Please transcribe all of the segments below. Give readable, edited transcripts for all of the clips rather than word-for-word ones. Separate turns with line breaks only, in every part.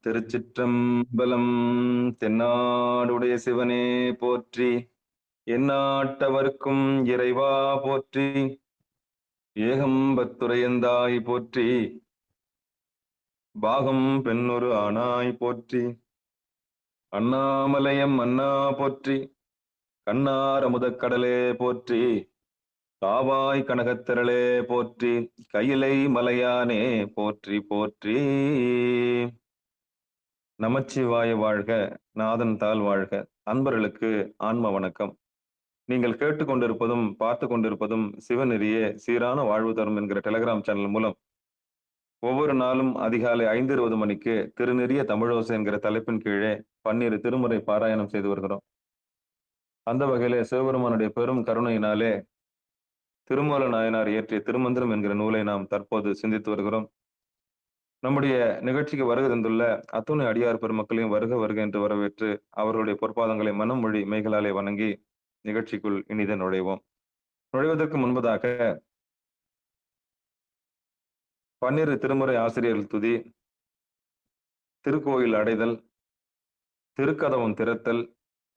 திருச்சிற்றம்பலம். தென்னாடுடைய சிவனே போற்றி, எந்நாட்டவர்க்கும் இறைவா போற்றி, ஏகம்பத்துரையந்தாய் போற்றி, பாகம் பெண்ணொரு ஆனாய் போற்றி, அண்ணாமலையம் அண்ணா போற்றி, கண்ணார் அமுதக்கடலே போற்றி, காவாய் கனகத்திரளே போற்றி, கையிலை மலையானே போற்றி போற்றி. நமச்சிவாய வாழ்க, நாதன் தாள் வாழ்க. அன்பர்களுக்கு ஆன்ம வணக்கம். நீங்கள் கேட்டுக்கொண்டிருப்பதும் பார்த்து கொண்டிருப்பதும் சிவநெறியே சீரான வாழ்வு தரும் என்கிற டெலிகிராம் சேனல் மூலம் ஒவ்வொரு நாளும் அதிகாலை 5:20 மணிக்கு திருநெறிய தமிழோசை என்கிற தலைப்பின் கீழே 12 திருமுறை பாராயணம் செய்து வருகிறோம். அந்த வகையிலே சிவபெருமானுடைய பெரும் கருணையினாலே திருமூல நாயனார் இயற்றிய திருமந்திரம் என்கிற நூலை நாம் தற்போது சிந்தித்து வருகிறோம். நம்முடைய நிகழ்ச்சிக்கு வருகை தந்துள்ள அத்துணை அடியார் பெருமக்களையும் வருக வருக என்று வரவேற்று அவர்களுடைய பொற்பாதங்களை மனம் மொழி மெய்களாலே வணங்கி நிகழ்ச்சிக்குள் இனித நுழைவோம். நுழைவதற்கு முன்பதாக 12 திருமுறை ஆசிரியர்கள் துதி, திருக்கோயில் அடைதல், திருக்கதவம் திறத்தல்,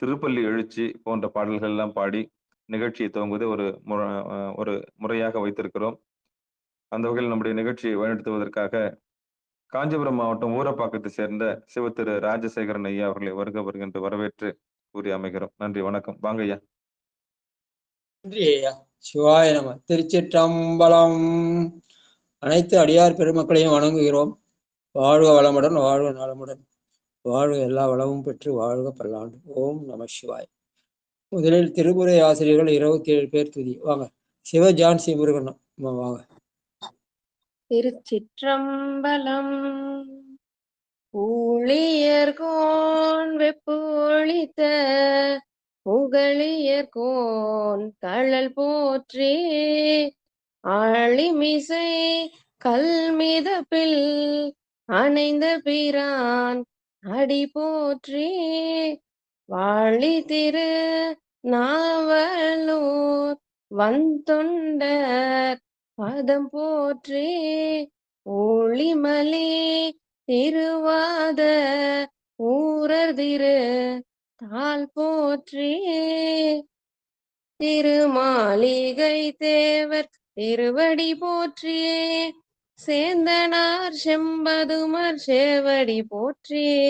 திருப்பள்ளி எழுச்சி போன்ற பாடல்கள் எல்லாம் பாடி நிகழ்ச்சியை துவங்குவதை ஒரு முறையாக வைத்திருக்கிறோம். அந்த வகையில் நம்முடைய நிகழ்ச்சியை வழிநடத்துவதற்காக காஞ்சிபுரம் மாவட்டம் ஊரப்பாக்கத்தை சேர்ந்த சிவத்திரு ராஜசேகரன் ஐயா அவர்களை வருக வருகின்ற வரவேற்று கூறி அமைகிறோம். நன்றி, வணக்கம். வாங்க ஐயா.
நன்றி ஐயா. சிவாய நம. திருச்சிற்றம்பலம். அனைத்து அடியார் பெருமக்களையும் வணங்குகிறோம். வாழ்க வளமுடன், வாழ்க நலமுடன், வாழ்க எல்லா வளமும் பெற்று வாழ்க பல்லாண்டு. ஓம் நம சிவாய். முதலில் திருமுறை ஆசிரியர்கள் 27 பேர் துதி. வாங்க. சிவ ஜான்சி முருகன் வாங்க.
திருச்சிற்றம்பலம். ஊழியர்கோன் வெப்பொழித்த புகழியர்கோன் கழல் போற்றி, ஆழிமிசை கல்மிதப்பில் அணைந்த பிரான் அடி போற்றி, வாழி திரு நாவலூர் வந்தொண்டர் பதம் போற்றி, ஊழிமலி திருவாத ஊரர் திரு தாள் போற்றி, திருமாளிகை தேவர் திருவடி போற்றியே, சேந்தனார் செம்பதுமர் சேவடி போற்றியே,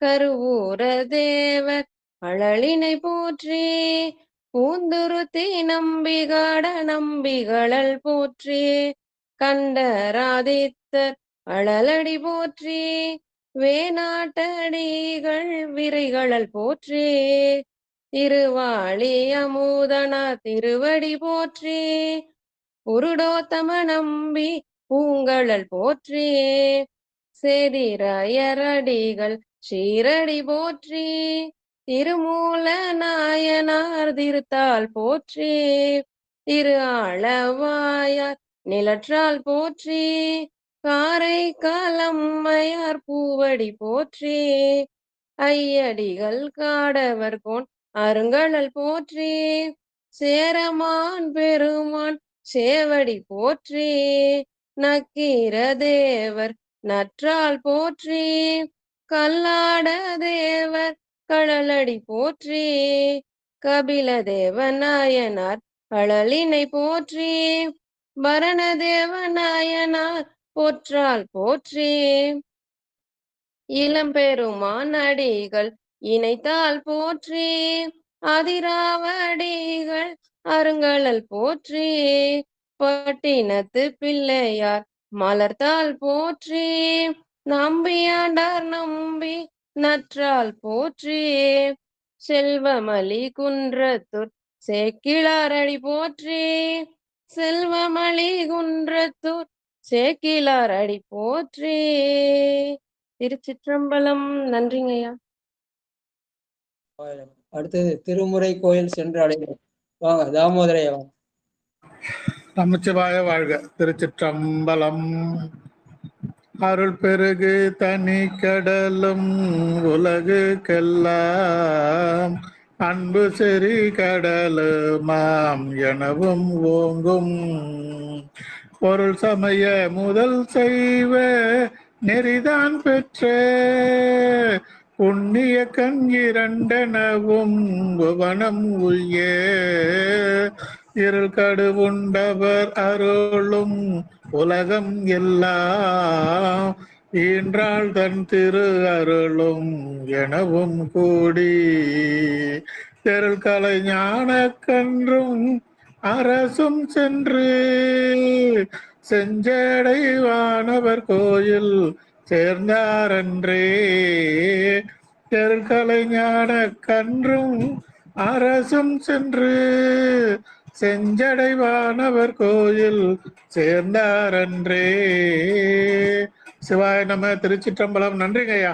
கருவூர தேவர் அழலினை போற்றி, பூந்துருத்தி நம்பிகாட நம்பிகளல் போற்றி, கண்டராதித்தர் அழலடி போற்றி, வேணாட்டடிகள் விரைகளல் போற்றி, திருவாளி அமுதனா திருவடி போற்றி, புருடோத்தம நம்பி பூங்கழல் போற்றி, சேதிராயரடிகள் சீரடி போற்றி, திருமூல நாயனார் திருத்தாள் போற்றி, திரு ஆளவாயார் நிலற்றால் போற்றி, காரை காலம்மையார் பூவடி போற்றி, ஐயடிகள் காடவர் கோன் அருங்கழல் போற்றி, சேரமான் பெருமான் சேவடி போற்றி, நக்கீர தேவர் நற்றால் போற்றி, கல்லாட தேவர் கழலடி போற்றி, கபில தேவநாயனார் கழலினை போற்றி, பரணதேவநாயனார் போற்றால் போற்றி, இளம்பெருமான் அடிகள் இணைத்தால் போற்றி, அதிராவடிகள் அருங்கழல் போற்றி, பட்டினத்து பிள்ளையார் மலர்த்தால் போற்றி, நம்பியாண்டார் நம்பி நற்றால் போற்றி, செல்வமலி குன்றத்தூர் சேக்கிழாரடி போற்றி, செல்வமலி குன்றத்தூர் சேக்கிழாரடி போற்றி. திருச்சிற்றம்பலம். நன்றிங்கய்யா.
அடுத்தது திருமுறை கோயில் சென்று அடைகிறோம். வாங்க தாமோதரையா.
நமச்சிவாய வாழ்க. திருச்சிற்றம்பலம். அருள் பெருகு தனி கடலும் உலகுக்கெல்லாம் அன்பு செறி கடலுமாம் எனவும் ஓங்கும் பொருள் சமய முதல் செய்வ நெறிதான் பெற்ற புண்ணிய கண் இரண்டனவும் புவனம் உய்ய இருள் கடுவுண்டவர் அருளும் உலகம் எல்லாம் ஈன்றாள் தன் திரு அருளும் எனவும் கூடி தெருள் கலை ஞான கன்றும் அரசும் சென்று செஞ்சடை வானவர் கோயில் சேர்ந்தாரன்றே தெருள் கலை ஞான கன்றும் அரசும் சென்று செஞ்சடை வானவர் கோயில் சேர்ந்தாரன்றே. சிவாய நம. திருச்சிற்றம்பலம். நன்றிங்க ஐயா.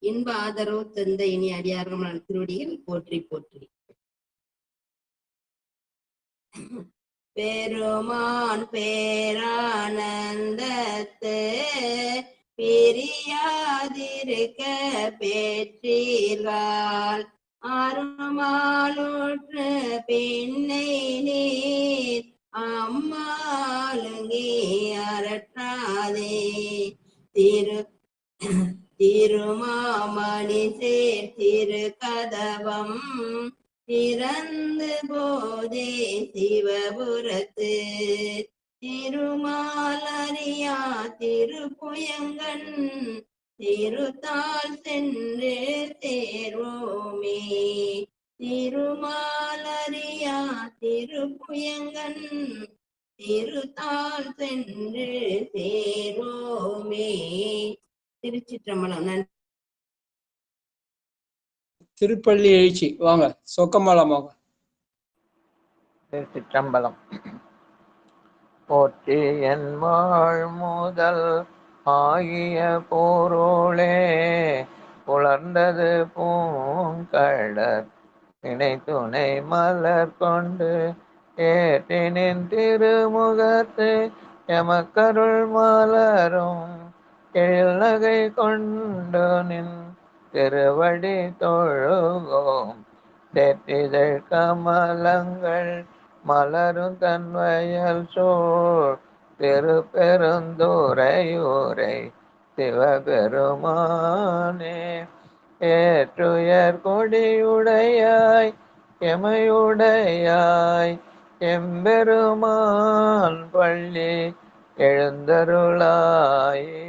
இன்ப ஆதரவு தந்த இனி அடியார்கள் திருவடிகள் போற்றி போற்றி. பெருமான் பேரானந்தத்து பிரியாதிருக்க பெற்றீர்கள் அருமாலுற்று பின்னை நீர் அம்மாலுங்கி அரற்றாதே திருமாமணி சேர் திரு கதவம் திறந்து போதே சிவபுரத்து திருமாலரியா திருப்புயங்கன் திருத்தால் சென்று சேர்வோமே. திருமாலரியா திருப்புயங்கன் திருத்தால் சென்று சேர்வோமே. திருச்சிற்றம்பலம். நன்றி.
திருப்பள்ளி எழுச்சி வாங்க, சொக்கமலமாக.
திருச்சிற்றம்பலம். போற்றி என் வாழ் முதல் ஆகிய பொருளே புலர்ந்தது பூங்கடற் இணை துணை மலர் கொண்டு ஏற்றினின் திருமுகத்து எமக்கருள் மலரும் எழில் நகை கொண்டு நின் திருவடி தொழுகோம். தேற்றிதழ் கமலங்கள் மலரும் தன்வயல் சோழ் திருப்பெருந்துறையூரை சிவபெருமானே. ஏற்றுயர் கொடியுடையாய் எமையுடையாய் எம்பெருமான் பள்ளி எழுந்தருளாயே.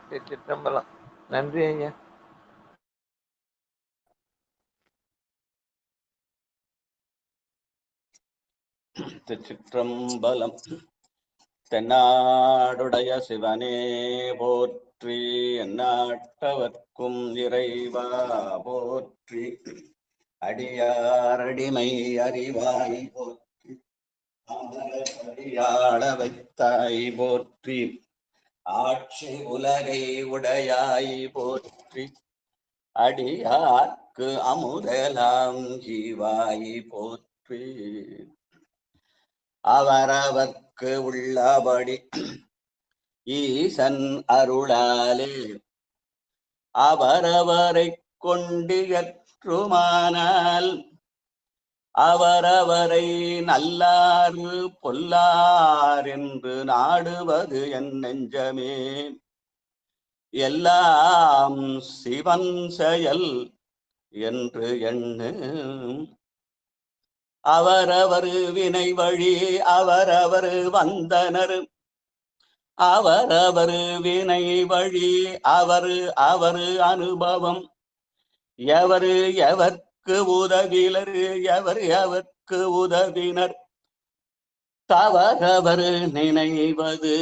திருச்சிற்றம்பலம். நன்றி ஐயா.
திருச்சிற்றம்பலம். தென்னாடுடைய சிவனே போற்றி, எந்நாட்டவர்க்கும் இறைவா போற்றி, அடியாரடிமை அறிவாய் போற்றி, அடியாள வைத்தாய் போற்றி, ஆட்சி உலகை உடையாய் போற்றி, அடியார்க்கு அமுதலாம் ஜீவாய் போற்றி. அவரவர்க்கு உள்ளபடி ஈசன் அருளாலே அவரவரை கொண்டியற்றுமானால் அவரவரை நல்லாறு பொல்லார் என்று நாடுவது என் நெஞ்சமே. எல்லாம் சிவன் செயல் என்று எண்ணு. அவரவர் வினை வழி அவரவர் வந்தனர், அவரவர் வினை வழி அவர் அனுபவம். எவர் எவர்க்கு உதவிலர் எவர் எவர்க்கு உதவினர், தவறவர் நினைவது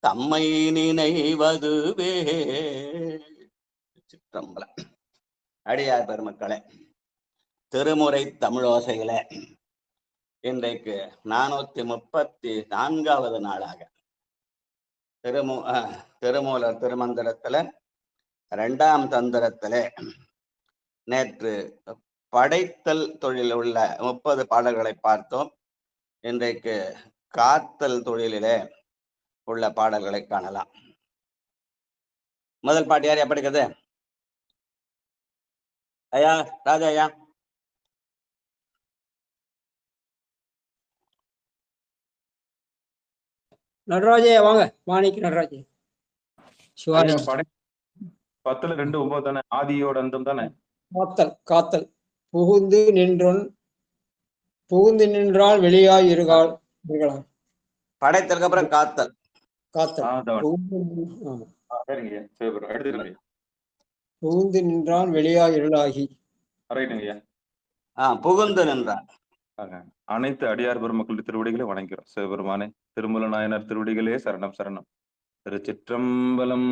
தம்மை நினைவதுவே. சிற்றம்பலம். அடியார் பெருமக்களே, திருமுறை தமிழோசையில இன்றைக்கு 434வது நாளாக திருமூலர் திருமந்திரத்துல 2ஆம் தந்திரத்துல நேற்று படைத்தல் தொழில் உள்ள 30 பாடல்களை பார்த்தோம். இன்றைக்கு காத்தல் தொழிலிலே உள்ள பாடல்களை காணலாம். முதல் பாட்டு யார் படிக்கிறது? ஐயா, ராஜா ஐயா.
நடராஜே வாங்க, மாணிக்க நடராஜே. சிவானி.
ஐயா, படை 10ல் 2 9 தானே? ஆதியோட அந்தம் தானே?
காத்தல் புகுந்து நின்றால் வெளியாய் இருகால் இருக்கலாம்.
படைத்தலுக்கு அப்புறம் காத்தல்.
சரிங்க. எடுத்துக்கிறேன்.
புகுந்து நின்றான் வெளியாய் இருளாகி.
ரைட்டுங்கய்யா.
புகுந்து நின்றான்.
அனைத்து அடியார் பெருமக்களுடைய திருவடிகளை வணங்குகிறோம். சிவபெருமானே, திருமூல நாயனார் திருவடிகளே சரணம் சரணம். திருச்சிற்றம்பலம்.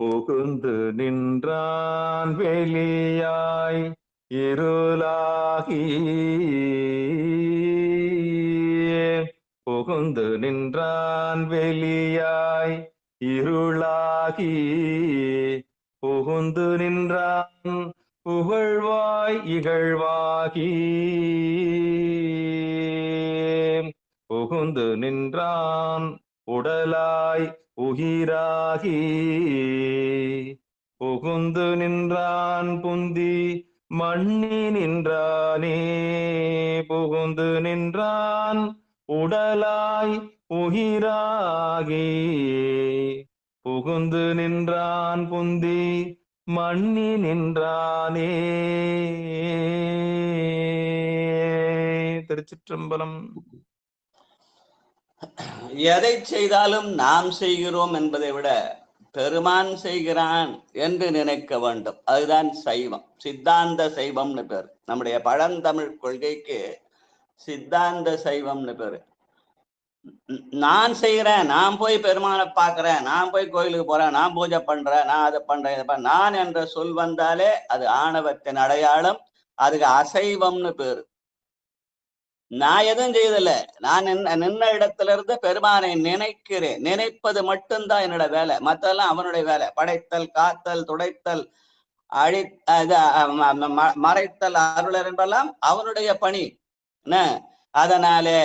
புகுந்து நின்றான் வெளியாய் இருளாகி, புகுந்து நின்றான் வெளியாய் இருளாகி, புகுந்து நின்றான் புகழ்வாய் இகழ்வாகி, புகுந்து நின்றான் உடலாய் உயிராகி, புகுந்து நின்றான் புந்தி மண்ணி நின்றானே, புகுந்து நின்றான் உடலாய் உயிராகி, புகுந்து நின்றான் புந்தி மண்ணி நின்றானே. திருச்சிற்றம்பலம்.
எதை செய்தாலும் நாம் செய்கிறோம் என்பதை விட பெருமான் செய்கிறான் என்று நினைக்க வேண்டும். அதுதான் சைவம். சித்தாந்த சைவம்னு பேர். நம்முடைய பழந்தமிழ் கொள்கைக்கு சித்தாந்த சைவம்னு பேரு. நான் செய்கிறேன், நான் போய் பெருமானை பார்க்கிறேன், நான் போய் கோயிலுக்கு போறேன், நான் பூஜை பண்றேன், நான் அதை பண்றேன், நான் என்ற சொல் வந்தாலே அது ஆணவத்தின் அடையாளம். அதுக்கு அசைவம்னு பேரு. நான் எதுவும் செய்யதில்லை, நான் நின்ன இடத்துல இருந்து பெருமானை நினைக்கிறேன். நினைப்பது மட்டும்தான் என்னோட வேலை, மற்றெல்லாம் அவனுடைய வேலை. படைத்தல், காத்தல், துடைத்தல், மறைத்தல், அருளர் என்பெல்லாம் அவனுடைய பணி. அதனாலே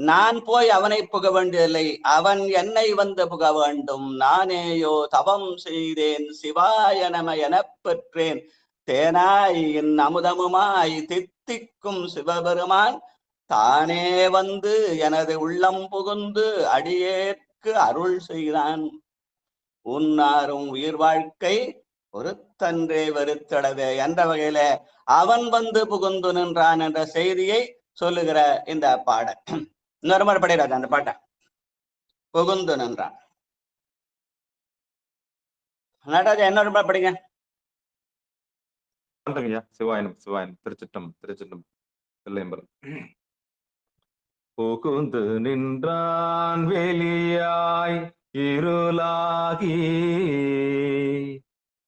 நான் போய் அவனை புக வேண்டியதில்லை, அவன் என்னை வந்து புக வேண்டும். நானேயோ தவம் செய்தேன், சிவாய நம எனப் பெற்றேன், தேனாய் என் அமுதமுமாய் தித்திக்கும் சிவபெருமான் தானே வந்து எனது உள்ளம் புகுந்து அடியேற்கு அருள் செய்தான். உன்னாரும் உயிர் வாழ்க்கை ஒருத்தன்றே வருத்தடவே என்ற வகையில அவன் வந்து புகுந்து நின்றான் என்ற செய்தியை சொல்லுகிற இந்த பாட. இன்னொரு மாதிரி படிக்கிறாரு அந்த பாட்டை. புகுந்து நின்றான். நடராஜா இன்னொரு மாதிரி படிங்க.
சிவாயனம் சிவாயனம். திருச்சிட்டம் தில்லையம்பலம். புகுந்து நின்றான் வெளியாய் இருளாகி,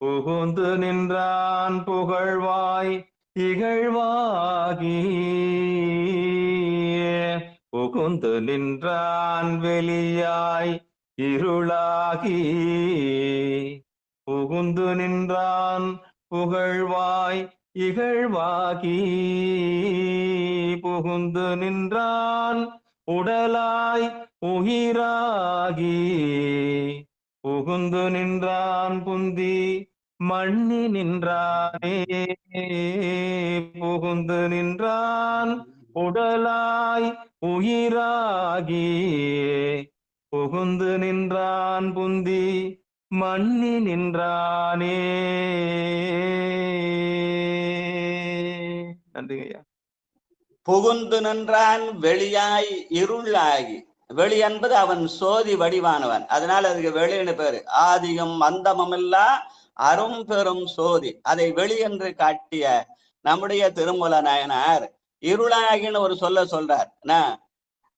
புகுந்து நின்றான் புகழ்வாய் இகழ்வாகி, புகுந்து நின்றான் வெளியாய் இருளாகி, புகுந்து நின்றான் புகழ்வாய் இகழ்வாகி, புகுந்து நின்றான் உடலாய் உயிராகி, புகுந்து நின்றான் புந்தி மண்ணி நின்றானே, புகுந்து நின்றான் உடலாய் உயிராகி, புகுந்து நின்றான் புந்தி மண்ணி நின்றானே. நன்றிங்கய்யா.
புகுந்து நின்றான் வெளியாய் இருளாகி. வெளி என்பது அவன் சோதி வடிவானவன், அதனால அதுக்கு வெளின்னு பேரு. ஆதியும் அந்தமும் இல்லா அரும் பெரும் சோதி, அதை வெளி என்று காட்டிய நம்முடைய திருமூல நாயனார் இருளாகின்னு ஒரு சொல்றார்.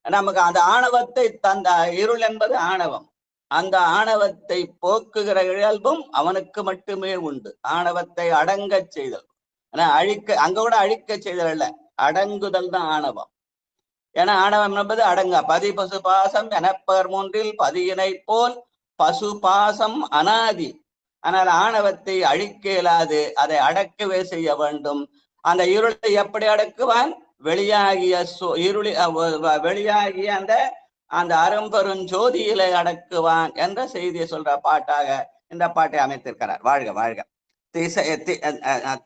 நமக்கு அந்த ஆணவத்தை தந்த, இருள் என்பது ஆணவம், அந்த ஆணவத்தை போக்குகிற இயல்பும் அவனுக்கு மட்டுமே உண்டு. ஆணவத்தை அடங்க செய்தல், அங்க கூட அழிக்க செய்தல் அல்ல, அடங்குதல் தான் ஆணவம். ஏன்னா ஆணவம் என்பது அடங்க. பதி பசு பாசம் எனப்பர் மூன்றில் பதியினை போல் பசு பாசம் அனாதி. ஆனால் ஆணவத்தை அழிக்க இயலாது, அதை அடக்கவே செய்ய வேண்டும். அந்த இருளை எப்படி அடக்குவான்? வெளியாகிய வெளியாகிய அந்த அரும்பெரும் ஜோதியிலே அடக்குவான் என்ற செய்தியை சொல்ற பாட்டாக இந்த பாட்டை அமைத்திருக்கிறார். வாழ்க வாழ்க.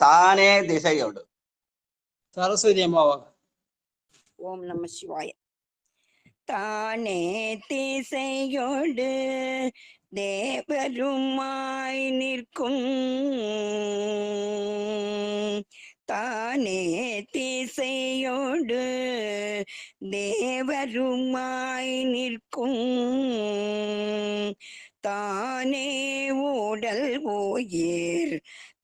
தானே திசையோடு.
சரஸ்வதி அம்மாவாக.
ஓம் நம சிவாய. தானே திசையோடு தேவருமாய் நிற்கும் தானே திசையோடு தேவருமாய் நிற்கும் தானே உடல் உயிர்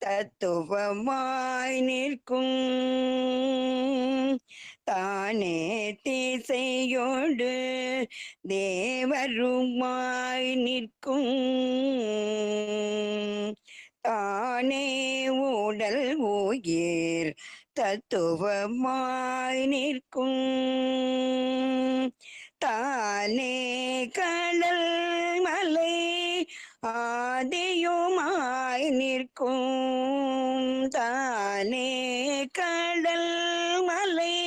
தத்துவமாய் நிற்கும் தானே திசையோடு தேவருமாய் நிற்கும் தானே உடல் உயிர் தத்துவமாய் நிற்கும் தானே கடல் மலை ஆதியுமாய் நிற்கும் தானே கடல் மலை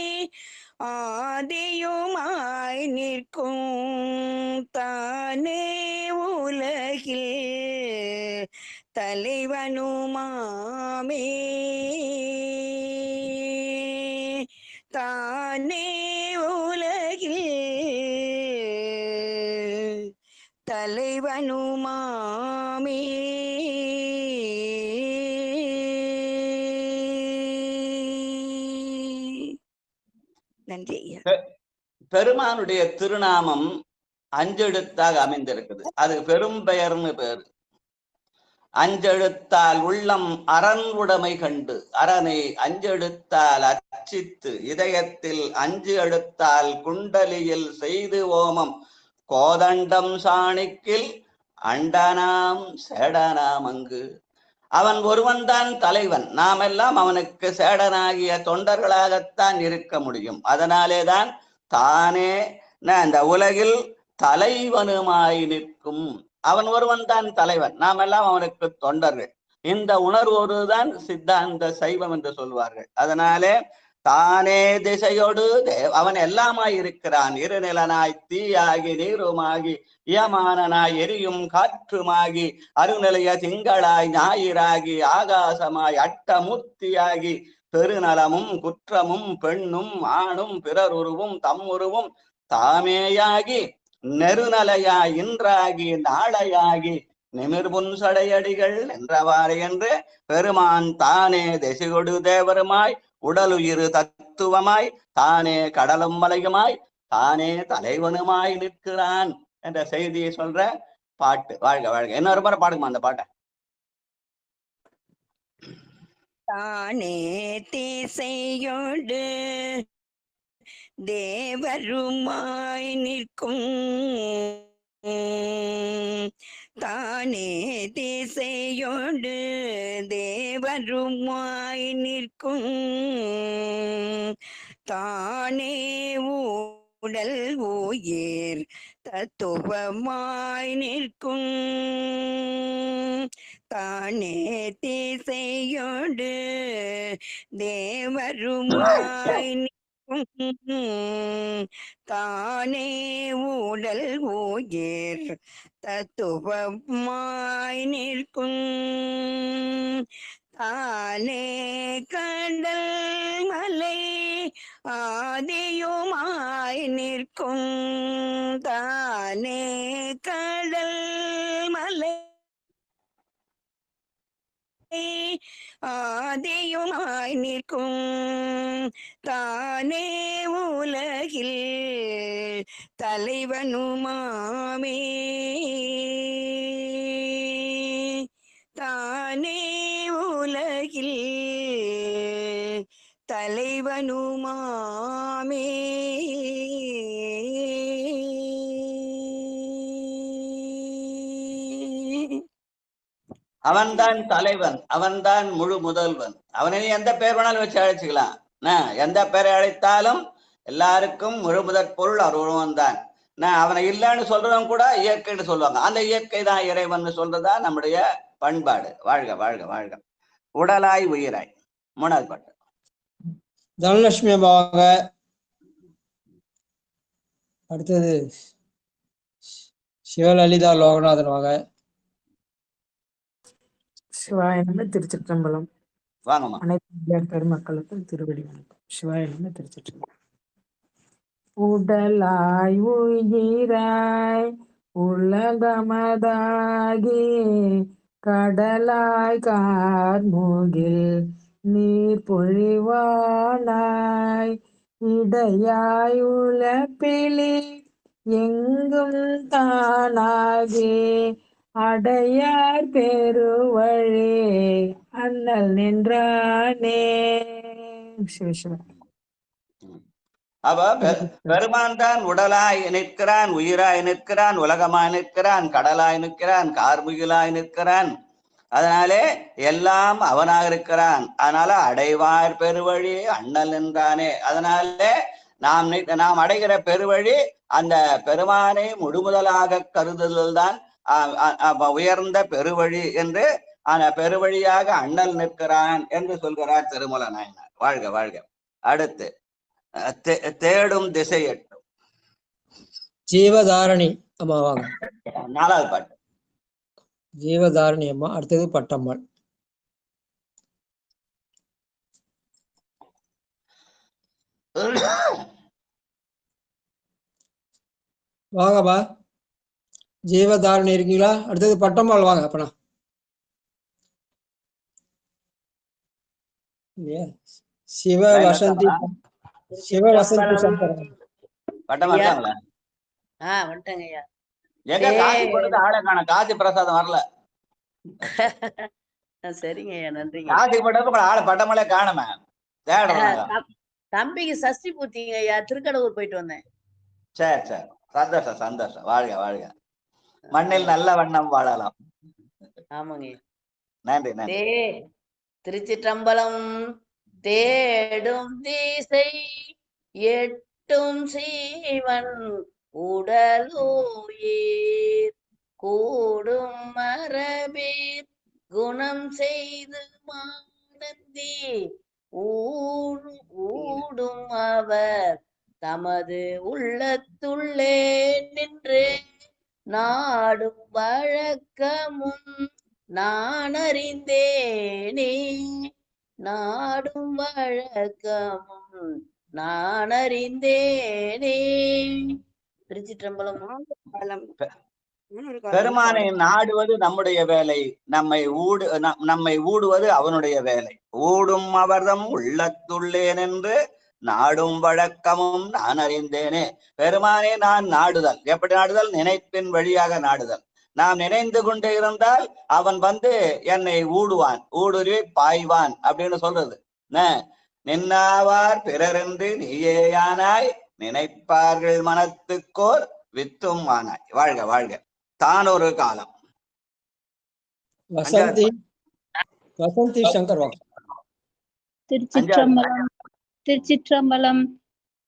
ஆதியுமாய் நிற்கும் தானே உலகில் தலைவனுமாமே தானே உலகில் தலைவனுமாமே நன்றி ஐயா.
பெருமானுடைய திருநாமம் 5 எழுத்தாக அமைந்திருக்குது. அது பெரும் பெயர்னு பேரு. 5 எழுத்தால் உள்ளம் அரண் உடைமை கண்டு அரனை 5 எழுத்தால் அர்ச்சித்து இதயத்தில் 5 எழுத்தால் குண்டலியில் செய்து ஓமம் கோதண்டம் சாணிக்கில் அண்டனாம் சேடனாம் அங்கு. அவன் ஒருவன்தான் தலைவன். நாம் எல்லாம் அவனுக்கு சேடனாகிய தொண்டர்களாகத்தான் இருக்க முடியும். அதனாலேதான் தானே இந்த உலகில் தலைவனுமாய் நிற்கும். அவன் ஒருவன் தான் தலைவன், நாம் எல்லாம் அவனுக்கு தொண்டர்கள். இந்த உணர்வோடுதான் சித்தாந்த சைவம் என்று சொல்வார்கள். அதனாலே தானே திசையோடு அவன் எல்லாமாய் இருக்கிறான். இருநிலனாய் தீயாகி நீருமாகி இயமானனாய் எரியும் காற்றுமாகி அருநிலைய திங்களாய் ஞாயிறாகி ஆகாசமாய் அட்டமூர்த்தியாகி பெருநலமும் குற்றமும் பெண்ணும் ஆணும் பிறருருவும் தம்முருவும் தாமேயாகி நெருநலையாய் இன்றாகி நாளையாகி நிமிர்புன் சடையடிகள் என்றவாறு என்று பெருமான் தானே திசையொடு தேவருமாய் உடலுயிர் தத்துவமாய் தானே கடலும் மலையுமாய் தானே தலைவனுமாய் நிற்கிறான் என்ற செய்தியை சொல்ற பாட்டு. வாழ்க வாழ்க. இன்னொரு முறை பாடுமா அந்த பாட்டை.
தானே திசையோடு தேவருமாய் நிற்கும் தானே திசையோடு தேவருமாய் நிற்கும் தானே உடல் உயிர் தத்துவமாய் நிற்கும் தானே திசையோடு தேவருமாய் தானே உடல் உயிர் தத்துவமாய் நிற்கும் தானே கடல் மலை ஆதியுமாய் நிற்கும் தானே கடல் மலை ஆதியுமாய் நிற்கும் தானே உலகில் தலைவனுமாமே தானே உலகில் தலைவனுமாமே
அவன்தான் தலைவன், அவன்தான் முழு முதல்வன். அவனை எந்த பெயர் வேணாலும் வச்சு அழைச்சிக்கலாம். எந்த பெயரை அழைத்தாலும் எல்லாருக்கும் முழு முதற் பொருள் ஒருவன் தான். அவனை இல்லைன்னு சொல்றவன் கூட இயற்கைன்னு சொல்லுவாங்க. அந்த இயற்கை தான் இறைவன் சொல்றதா நம்முடைய பண்பாடு. வாழ்க வாழ்க வாழ்க. உடலாய் உயிராய். 3வது பாட்டு.
தனலட்சுமி அம்மாவாங்க. அடுத்தது சிவலலிதா லோகநாதன் வாங்க.
சிவாய நம. திருச்சிற்றம்பலம்.
வாங்கம்மா.
அனைத்து பெருமக்களுக்கும் திருவடி வணக்கம். சிவாய நம. திருச்சிற்றம்பலம். உடலாய் உயிராய் உலகமதாகி கடலாய் கார்முகில் நீர் பொழிவானாய் இடையாய் உலப்பிலி எங்கும் தானாகி அடையார் பெருவழி அண்ணல் நின்றானே. சிவசிவ.
அவ பெருமான் தான் உடலாய் நிற்கிறான், உயிராய் நிற்கிறான், உலகமாய் நிற்கிறான், கடலாய் நிற்கிறான், கார்முகிலாய் நிற்கிறான். அதனாலே எல்லாம் அவனாக இருக்கிறான். அதனால அடைவார் பெருவழி அண்ணல் என்றானே. அதனாலே நாம் அடைகிற பெருவழி அந்த பெருமானை முழுமுதலாக கருதுதல் தான் உயர்ந்த பெருவழி என்று அந்த பெருவழியாக அண்ணல் நிற்கிறான் என்று சொல்கிறார் திருமூல நாயனார். வாழ்க வாழ்க. அடுத்து தேடும் திசை எட்டும்
ஜீவதாரணி அம்மா வாங்க.
4வது பாட்டு.
ஜீவதாரணி அம்மா. அடுத்தது பட்டம்மாள். வாங்கப்பா. ஜீவதாரணி இருக்கீங்களா? அடுத்தது பட்டம்மாள் வாங்க. அப்பனா சிவ வசந்தி சங்கரன்
பட்டமா இருக்காங்களா?
வந்துட்டேங்க ஐயா.
எங்க காசி போனது ஆளை காணோம். காசி பிரசாதம் வரல.
சரிங்க ஐயா, நன்றிங்க.
காசி போட்டதுக்கு ஆளை பட்டமலே காணுமே.
தம்பிக்கு சஷ்டி பூர்த்திங்க ஐயா, திருக்கடவுர் போயிட்டு வந்தேன்.
சரி சரி, சந்தோஷம் சந்தோஷம். வாழ்க வாழ்க. மண்ணில் நல்ல வண்ணம் வாழலாம்.
ஆமாங்க.
நன்றி நன்றி.
திருச்சிற்றம்பலம். தேடும் திசை எட்டும் சீவன் உடலுயிர் கூடும் மரபீர் குணம் செய்து மானந்தி ஊடும் அவர் தமது உள்ளத்துள்ளே நின்று நாடும் வழக்கமும் நான் அறிந்தேனே. நாடும் வழக்கமும் நான் அறிந்தேனே. திருச்சிற்றம்பலம்.
பெருமானை நாடுவது நம்முடைய வேலை, நம்மை ஊடுவது அவனுடைய வேலை. ஊடும் அவர்தம் உள்ளத்துள்ளே நின்று நாடும் வழக்கமும் நான் அறிந்தேனே. பெருமானே நான் நாடுதல். எப்படி நாடுதல்? நினைப்பின் வழியாக நாடுதல். நாம் நினைந்து கொண்டே இருந்தால் அவன் என்னை ஊடுவான், ஊடுருவி பாய்வான் அப்படின்னு சொல்றது. நின்னாவார் பிறரென்று நீயேயானாய் நினைப்பார்கள் மனத்துக்கோர் வித்தும் ஆனாய். வாழ்க வாழ்க. தான் ஒரு காலம்.
வசந்தி சங்கர்.
திருச்சிற்றம்பலம். திருச்சிற்றம்பலம்.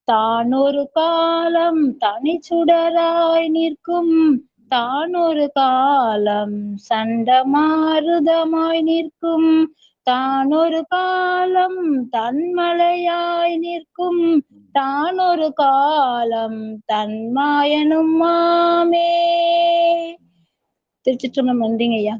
தானொரு காலம் தனி சுடராய் நிற்கும், தானொரு காலம் சண்டமாருதமாய் நிற்கும், தானொரு காலம் தன்மலையாய் நிற்கும், தானொரு காலம் தன்மாயனும் மாமே. திருச்சிற்றம்பலம். நன்றிங்க ஐயா.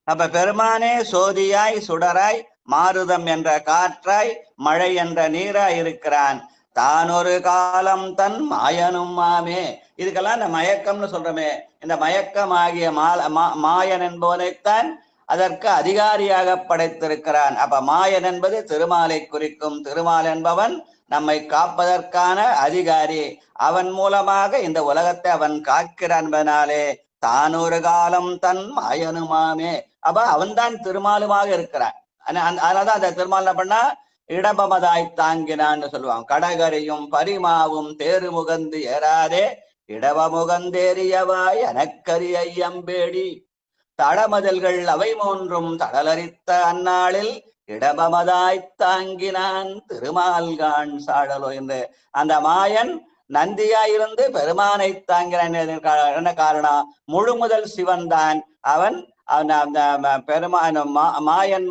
அப்ப பெருமானே சோதியாய் சுடராய் மாருதம் என்ற காற்றாய் மழை என்ற நீராய் இருக்கிறான். தான் ஒரு காலம் தன் மாயனும் மாமே. இதுக்கெல்லாம் இந்த மயக்கம்னு சொல்றமே, இந்த மயக்கம் ஆகிய மாயன் என்பவனைத்தான் அதற்கு அதிகாரியாக படைத்திருக்கிறான். அப்ப மாயன் என்பது திருமாலை குறிக்கும். திருமால் என்பவன் நம்மை காப்பதற்கான அதிகாரி. அவன் மூலமாக இந்த உலகத்தை அவன் காக்கிறான் என்பதனாலே தான் ஒரு காலம் தன் மாயனுமாமே. அப்ப அவன் தான் திருமாலுமாக இருக்கிறான். அதனாலதான் அந்த திருமால் என்ன பண்ணா இடபமதாய் தாங்கினான்னு சொல்லுவான். கடகரையும் பரிமாவும் தேரு முகந்து ஏறாதே இடவமுகந்தேறியவாய் எனக்கரிய ஐயம்பேடி தடமதல்கள் அவை மூன்றும் தடலரித்த அந்நாளில் இடபமதாய் தாங்கினான் திருமால்கான் சாடலோ என்று அந்த மாயன் நந்தியாயிருந்து பெருமானை தாங்கிறான். என்ன காரணம்? முழு முதல் சிவன் தான் அவன். மாயன்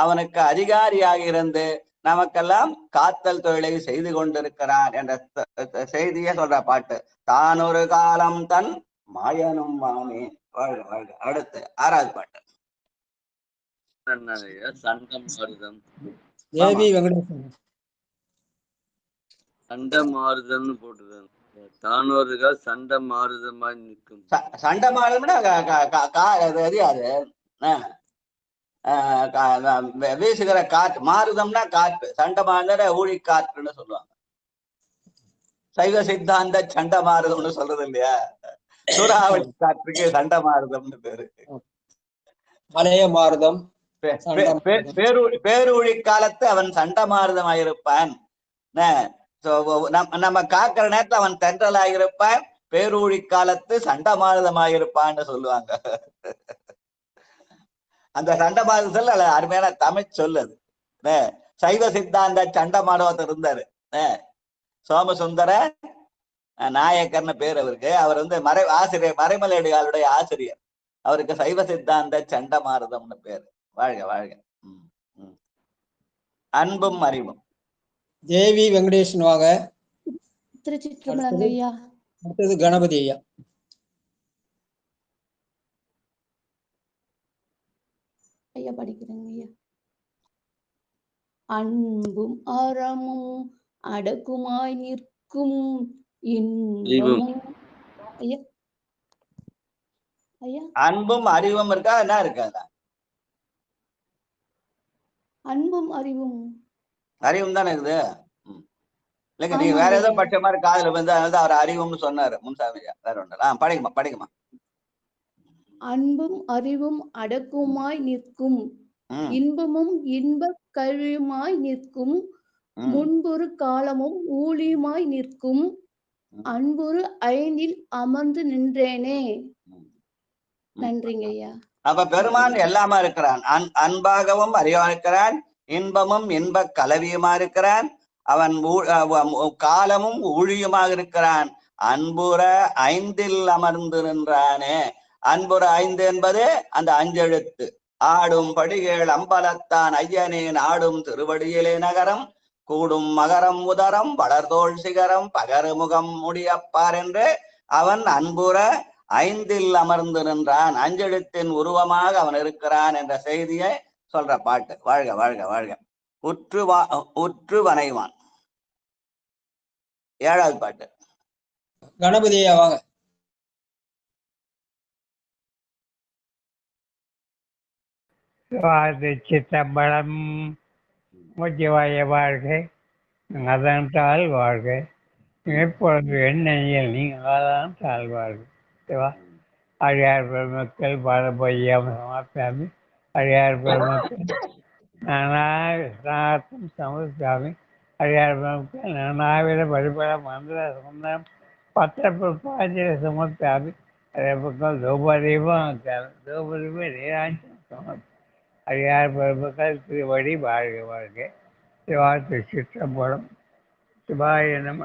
அவனுக்கு அதிகாரியாக இருந்து நமக்கெல்லாம் காத்தல் தொழிலை செய்து கொண்டிருக்கிறான் என்ற செய்தியை சொல்ற பாட்டு. தான் ஒரு காலம் தன் மாயனும் மாமே. வாழ்க வாழ்க. அடுத்து 6வது பாட்டு.
தேவி வெங்கடேசன்.
சண்டை மாறுதம்னு போட்டுருக்காங்க. தானோருக்கா சண்டை மாறுதமா நிற்கும்.
சண்டை மாறுதுன்னா வீசுகிற காற்று. மாறுதம்னா காற்று. சண்டை மாறுத ஊழி காற்றுன்னு சொல்லுவாங்க. சைவ சித்தாந்த சண்டை மாறுதம்னு சொல்றது இல்லையா? சூறாவளி காற்றுக்கு சண்டை மாறுதம்னு பேரு.
மலைய மாறுதம்.
பேரூழி காலத்து அவன் சண்டை மாறுதமாயிருப்பான். நம்ம காக்கிற நேரத்துல அவன் தென்றலாயிருப்பான். பேரூழி காலத்து சண்டை மாறுதமாயிருப்பான்னு சொல்லுவாங்க. அந்த சண்டை மாறுதல் அல்ல அருமையான தமிழ் சொல்லுது. சைவ சித்தாந்த சண்டை மாறுவத்தர் இருந்தாரு, சோமசுந்தர நாயக்கர்னு பேர் அவருக்கு. அவர் ஆசிரியர், மறைமலையடிகளுடைய ஆசிரியர். அவருக்கு சைவ சித்தாந்த சண்டை மாறுதம்னு பேரு. வாழ்க வாழ்க. அன்பும் அறிவும்.
தேவி வெங்கடேசன் வாங்க.
திருச்சிற்றம்பலம் ஐயா.
அடுத்தது கணபதி ஐயா.
ஐயா படிக்கிறேங்க ஐயா. அன்பும் அறமும் அடக்குமாய் நிற்கும் இன்பமும். ஐயா ஐயா
அன்பும் அறிவும் இருக்கா? என்ன இருக்கா?
அன்பும் அறிவும்.
அறிவும் தானே இருக்குது. இல்லைங்க, நீங்க வேற ஏதோ பட்ச மாதிரி காதல வந்து அவர் அறிவும்னு சொன்னாரு முன்சாமியா. வேற ஒன்று படிக்குமா படிக்குமா.
அன்பும் அறிவும் அடக்குமாய் நிற்கும் இன்பமும் இன்ப கழியுமாய் நிற்கும் முன்பொரு காலமும் ஊழியுமாய் நிற்கும் அன்புரு ஐந்தில் அமர்ந்து நின்றேனே. நன்றிங்க ஐயா.
அப்ப பெருமான் எல்லாமா இருக்கிறான். அன்பாகவும் அறிவா இருக்கிறான். இன்பமும் இன்ப கலவியுமா இருக்கிறான். அவன் காலமும் ஊழியுமாக இருக்கிறான். அன்புற ஐந்தில் அமர்ந்து நின்றானே. அன்புற ஐந்து என்பது அந்த அஞ்செழுத்து. ஆடும் படிகள் அம்பலத்தான் ஐயனேன் ஆடும் திருவடியிலே நகரம் கூடும் மகரம் உதரம் வளர்தோள் சிகரம் பகருமுகம் முடியப்பார் என்று அவன் அன்புற ஐந்தில் அமர்ந்து நின்றான். அஞ்செழுத்தின் உருவமாக அவன் இருக்கிறான் என்ற செய்தியை சொல்ற பாட்டு. வாழ்க வாழ்க வாழ்க. உற்று வனைவான். 7வது பாட்டு.
கணபதியா வாங்க.
சித்தம்பலம் முக்கியவாய வாழ்க. அதன் தாழ் வாழ்க. எப்பொழுது எண்ணெயில் நீங்கள் அதான் தாழ் வாழ்க. அடியார் பெருமக்கள் பாரபையம் சமாப்பியாமி. அடியார் பெருமக்கள் நானாவிதம் சமஸ்தாமி. அடியார் பெருமக்கள் நானாவித பரிபல மந்திர சுந்தரம் பத்திரப்பாஞ்சிர சமர்ப்பியாமி. அதே பக்கம் தோபதீபம் நீராஞ்சம் சமர்ப்பி. அடியார் பெருமக்கள் திருவடி வாழ்க வாழ்க. சிவா திருச்சிற்றம்பலம். சிவாய நம.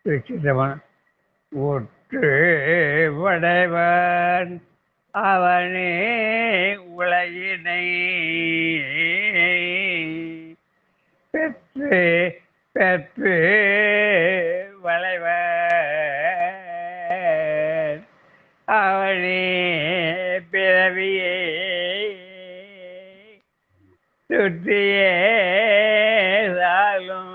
திருச்சிற்றம்பலம். ஒற்று வடைவன் அவனே உலகினை பெற்று பெற்று வளைவன் அவனே பிறவியே சுற்றியே சாலும்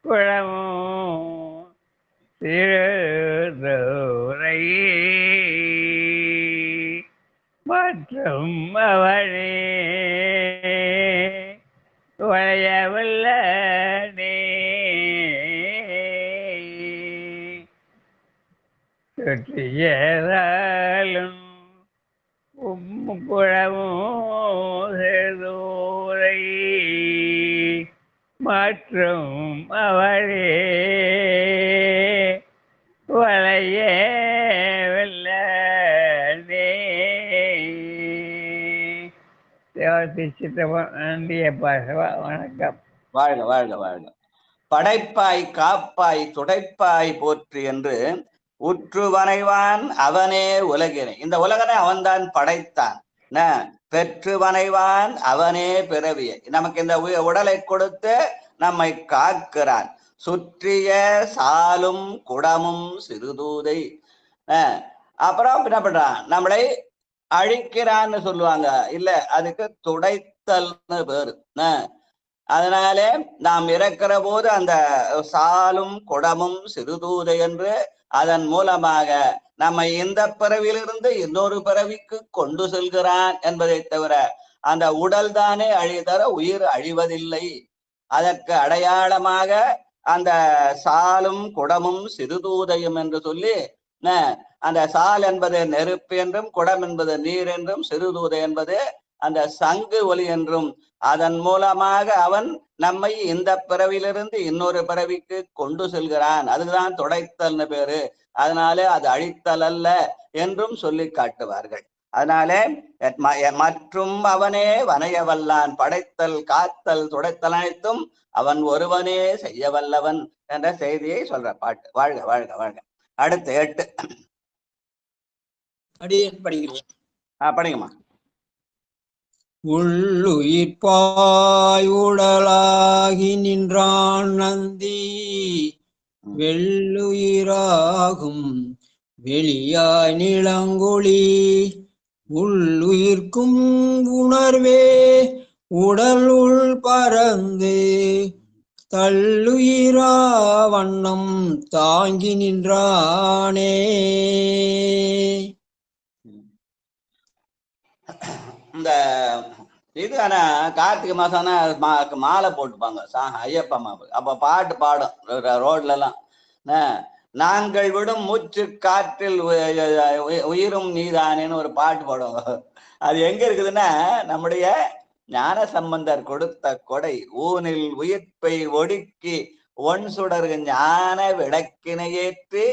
குளமும் திருதுரை மற்றும் அவனே வளையவல்ல சுற்றியதாலும் குளமும் திருதுரை மற்றும் அவளே வளைய வணக்கம்.
வாழ்க வாழ்க வாழ்க. படைப்பாய் காப்பாய் துடைப்பாய் போற்று என்று உற்று வனைவான் அவனே உலகினை. இந்த உலகனை அவன்தான் படைத்தான். பெற்று வனைவான் அவனே பிறவியை. நமக்கு இந்த உடலை கொடுத்து நம்மை காக்கிறான். சுற்றிய சாலும் குடமும் சிறுதூதை. அப்புறம் என்ன பண்றான்? நம்மளை அழிக்கிறான்னு சொல்லுவாங்க. இல்ல, அதுக்கு துடைத்தல்னு பேரு. அதனாலே நாம் இறக்கிற போது அந்த சாலும் குடமும் சிறுதூதை என்று அதன் மூலமாக நம்மை இந்த பிறவியிலிருந்து இன்னொரு பிறவிக்கு கொண்டு செல்கிறான் என்பதை தவிர அந்த உடல் தானே அழிதர உயிர் அழிவதில்லை. அதற்கு அடையாளமாக அந்த சாலும் குடமும் சிறுதூதையும் என்று சொல்லி, அந்த சால் என்பது நெருப்பு என்றும், குடம் என்பது நீர் என்றும், சிறுதூதை என்பது அந்த சங்கு ஒலி என்றும், அதன் மூலமாக அவன் நம்மை இந்த பிறவிலிருந்து இன்னொரு பிறவிக்கு கொண்டு செல்கிறான். அதுதான் துடைத்தல்னு பேரு. அதனாலே அது அழித்தல் அல்ல என்றும் சொல்லி காட்டுவார்கள். அதனாலே மற்றும் அவனே வனையவல்லான், படைத்தல் காத்தல் துடைத்தல் அனைத்தும் அவன் ஒருவனே செய்ய வல்லவன் என்ற செய்தியை சொல்ற பாட்டு. வாழ்க வாழ்க வாழ்க. அடுத்து 8
அடியேன் படிக்கிறேன்.
படிங்கம்மா.
உள்ளுயிர்ப்பாய் உடலாகி நின்றான் நந்தி, வெள்ளுயிராகும் வெளியாய் நிலங்கொளி, உள்ளுயிர்க்கும் உணர்வே உடலுள் பறந்து தள்ளுயிரா வண்ணம் தாங்கி நின்றானே.
இந்த இது ஆனா கார்த்திகை மாசம் மாலை போட்டுப்பாங்க ஐயப்ப மாவு. அப்ப பாட்டு பாடும் ரோட்ல எல்லாம், நாங்கள் விடும் மூச்சு காற்றில் உயிரும் நீதானேன்னு ஒரு பாட்டு பாடுவாங்க. அது எங்க இருக்குதுன்னா, நம்முடைய ஞான சம்பந்தர் கொடுத்த கொடை ஊனில் உயிர்ப்பை ஒடுக்கி ஒன் சுடர் ஞான விளக்கினை ஏற்றி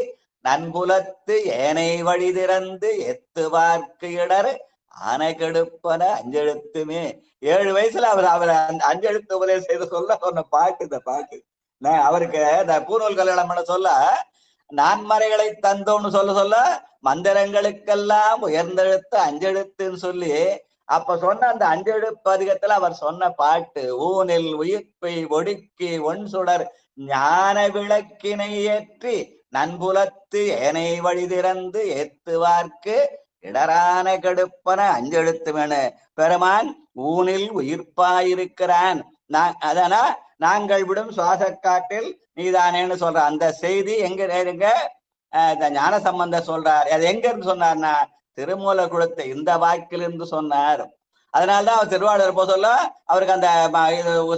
நன்புலத்து ஏனை வழி திறந்து எத்துவார்க்கு இடர் ஆனை கெடுப்பன அஞ்செழுத்துமே. 7 வயசுல அவர் 5 எழுத்து உபதேசம் செய்து சொல்ல சொன்ன பாட்டு இந்த பாட்டு. அவருக்கு இந்த பூநூல் கல்யாணம் பண்ண சொல்ல நான்மறைகளை தந்தோன்னு சொல்ல மந்திரங்களுக்கெல்லாம் உயர்ந்தெழுத்து 5 எழுத்துன்னு சொல்லி அப்ப சொன்ன அந்த 5 எழுத்து அதிகத்துல அவர் சொன்ன பாட்டு ஊனில் உயிர்ப்பை ஒடுக்கி ஒன் சுடர் ஞான விளக்கினை ஏற்றி நன்புலத்து ஏனை வழி திறந்து ஏத்துவார்க்கு இடரான கெடுப்பன 5 எழுத்து வேணு. பெருமான் ஊனில் உயிர்ப்பாயிருக்கிறான். அதனா நாங்கள் விடும் சுவாச காற்றில் நீதானேன்னு சொல்ற அந்த செய்தி எங்க இந்த ஞான சம்பந்தர் சொல்றார். அது எங்க இருந்து சொன்னார்னா திருமூல கொடுத்த இந்த வாக்கிலிருந்து சொன்னார். அதனால்தான் அவர் திருவாளர் போக சொல்ல அவருக்கு அந்த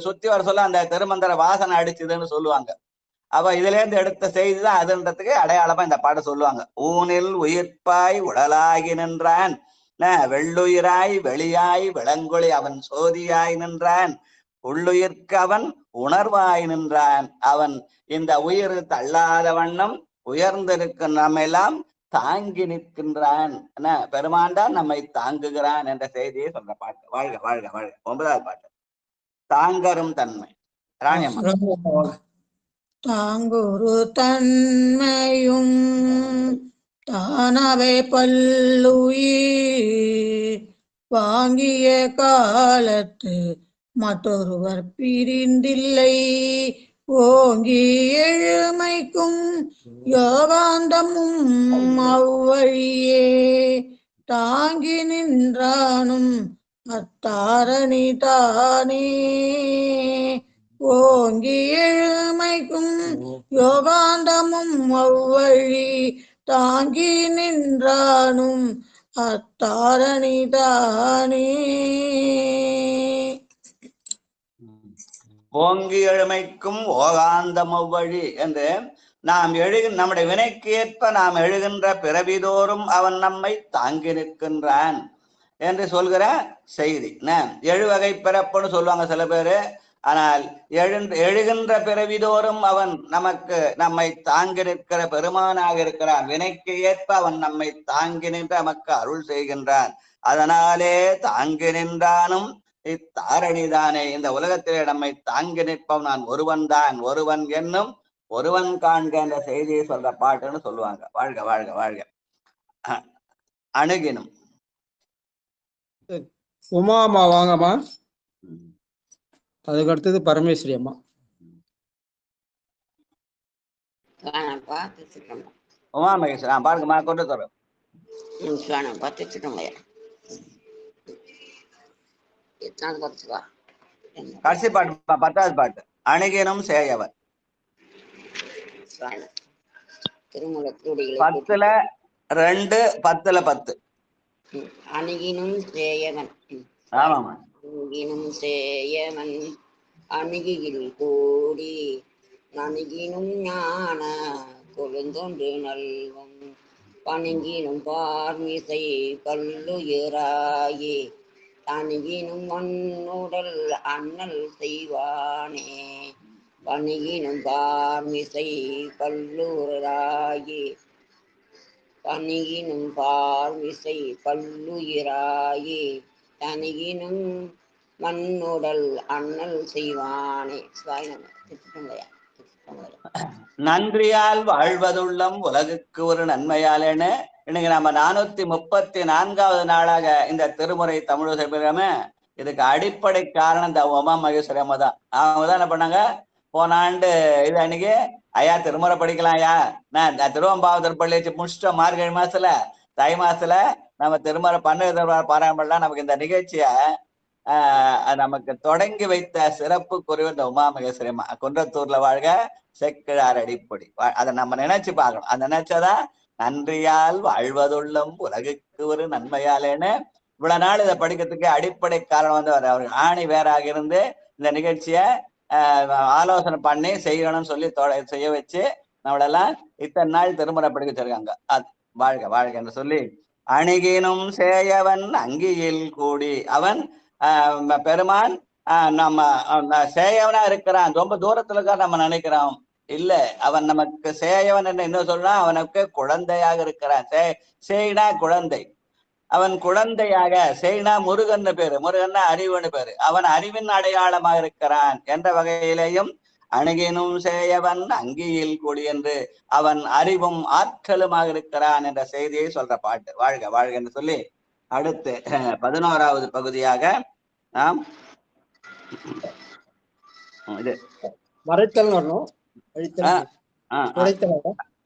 சுத்தி வர சொல்ல அந்த திருமந்திர வாசனை அடிச்சுதுன்னு சொல்லுவாங்க. அப்ப இதுல இருந்து எடுத்த செய்தி தான் அதுன்றதுக்கு அடையாளமா இந்த பாட்டு சொல்லுவாங்க. ஊனில் உயிர்ப்பாய் உடலாகி நின்றான், வெள்ளுயிராய் வெளியாய் விளங்கொளி அவன் சோதியாய் நின்றான், உள்ளுயிர்க்கு அவன் உணர்வாய் நின்றான், அவன் இந்த உயிர் தள்ளாத வண்ணம் உயர்ந்திருக்க நம்மெல்லாம் தாங்கி நிற்கின்றான். பெருமான் தான் நம்மை தாங்குகிறான் என்ற செய்தியை சொல்ற பாட்டு. வாழ்க வாழ்க வாழ்க. 9வது பாட்டு தாங்கரும் தன்மை. ராணியம்மா.
தாங்குரு தன்மையும் தானவை பல்லுயிர் வாங்கிய காலத்து மற்றொருவர் பிரிந்தில்லை, ஓங்கி எழுமைக்கும் யோகாந்தமும் அவ்வழியே தாங்கி நின்றானும் அத்தாரணி தானே, ஓங்கி எழுமைக்கும் யோகாந்தமும் அவ்வழி தாங்கி நின்றானும் அத்தாரணி தானே.
ஓங்கி எழுமைக்கும் ஓகாந்தம் அவ்வழி என்று நாம் நம்முடைய வினைக்கு ஏற்ப நாம் எழுகின்ற பிறவிதோறும் அவன் நம்மை தாங்கி நிற்கின்றான் என்று சொல்கிற செய்தி. 7 வகை பிறப்புன்னு சொல்லுவாங்க சில பேரு. ஆனால் எழுகின்ற பிறவிதோறும் அவன் நம்மை தாங்கி நிற்கிற பெருமானாக இருக்கிறான். வினைக்கு ஏற்ப அவன் நம்மை தாங்கி நின்று நமக்கு அருள் செய்கின்றான். அதனாலே தாங்கி நின்றானும் இத்தாரணிதானே. இந்த உலகத்திலே நம்மை தாங்கி நிற்பவன் நான் ஒருவன் தான், ஒருவன் என்னும் ஒருவன் காண்க என்ற செய்தியை சொல்ற பாட்டுன்னு சொல்லுவாங்க. வாழ்க வாழ்க வாழ்க. அணுகினும்
உமாமா வாங்கம்மா. அதுக்கு அடுத்தது பரமேஸ்வரி அம்மா.
உமா மகேஸ்வரன் பாருங்கம்மா, கொண்டு தரோம்.
எத்தனாவது குறைச்சுவா
கடைசி பாட்டு 10வது பாட்டு. அணுகினும் சேயவன்.
திருமுகத்தூடிகளை
10ல 2, 10ல 10.
அணுகினும் சேயவன்.
ஆமாமா.
அணுகினும் சேயவன் அணுகியில் கூடி நணுகினும் ஞான கொழுந்தொன்று நல்வம் பணுகினும் பார்மிசை பல்லுயிராயே தணுகினும் மண்ணுடல் அண்ணல் செய்வானே பணுகினும் பார்மிசை பல்லுயிராயே பணுகினும் பார்மிசை பல்லுயிராயே தணுகினும் மண்ணுடல் அண்ணல் செய்வானே.
நன்றியால் வாழ்வதுள்ளம் உலகுக்கு ஒரு நன்மையாலேன்னு இன்னைக்கு நம்ம 434வது நாளாக இந்த திருமுறை தமிழ் செல்கிறோமே. இதுக்கு அடிப்படை காரணம் இந்த உமா மகேஸ்வரி அம்மா தான். அவங்க தான் என்ன பண்ணாங்க, போன ஆண்டு இது அன்னைக்கு ஐயா திருமுறை படிக்கலாம் ஐயா, நான் திருவம்பாவதர் பள்ளி வச்சு முடிச்சிட்டோம். மார்கழி மாசத்துல தை மாசத்துல நம்ம திருமுறை பாராயணம் பண்ணலாம். நமக்கு இந்த நிகழ்ச்சிய நமக்கு தொடங்கி வைத்த சிறப்பு குறைவு இந்த உமா மகேஸ்வரி அம்மா. குன்றத்தூர்ல வாழ்க செக்கிழார் அடிப்பொடி. அதை நம்ம நினைச்சு பார்க்கணும். அந்த நினைச்சதான் நன்றியால் வாழ்வதுள்ளம் உலகுக்கு ஒரு நன்மையாலேன்னு இவ்வளவு நாள் இதை படிக்கிறதுக்கு அடிப்படை காரணம் வந்து அவர்கள் ஆணி வேறாக இருந்து இந்த நிகழ்ச்சிய ஆலோசனை பண்ணி செய்யணும்னு சொல்லி செய்ய வச்சு நம்மளெல்லாம் இத்தனை நாள் திருமுறை படிக்க வச்சிருக்காங்க. அது வாழ்க வாழ்க என்று சொல்லி அணுகினும் சேயவன் அங்கியில் கூடி அவன் பெருமான் நம்ம சேயவனா இருக்கிறான். ரொம்ப தூரத்துல இருக்கா நம்ம நினைக்கிறோம். இல்ல, அவன் நமக்கு சேயவன் என்று என்ன சொல்றான், அவனுக்கு குழந்தையாக இருக்கிறான். சேய்னா குழந்தை. அவன் குழந்தையாக, சேய்னா முருகன் பேரு, முருகன்னா அறிவுன்னு பேரு. அவன் அறிவின் அடையாளமாக இருக்கிறான் என்ற வகையிலேயும் அணுகினும் சேயவன் அங்கியில் கூடி என்று அவன் அறிவும் ஆற்றலுமாக இருக்கிறான் என்ற செய்தியை சொல்ற பாட்டு. வாழ்க வாழ்க என்று சொல்லி அடுத்து 11வது பகுதியாக நாம் இது
மறைத்தல் வரணும்.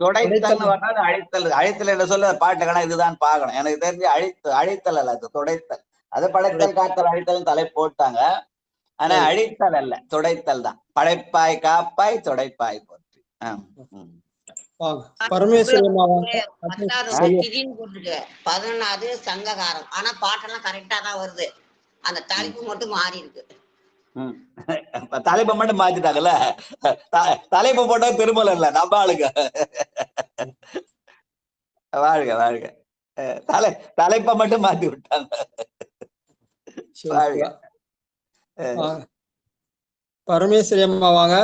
துடைத்தல் வர்றது அழித்தல். அழித்தல் என்று சொல்ல பாட்டுக்கான இதுதான் பார்க்கணும். எனக்கு தெரிஞ்சு அழித்தல் அல்ல, அது துடைத்தல். அது படைத்தல் காத்தல் அழித்தல் தலை போட்டாங்க. ஆனா அழித்தல் அல்ல, துடைத்தல் தான். படைப்பாய் காப்பாய் துடைப்பாய் போற்றி.
போட்டிருக்கு 11வது சங்ககாரம். ஆனா பாட்டெல்லாம் கரெக்டா தான் வருது, அந்த தலைப்பு மட்டும் மாறி இருக்கு.
தலைப்பை மட்டும் மாத்திட்டாங்கல்ல, தலைப்பு போட்டா திருமலை இல்ல நம்ம ஆளுங்க. வாழ்க வாழ்க. தலைப்பை மட்டும் மாத்தி விட்டாங்க.
பரமேஸ்வரி அம்மா வாங்க.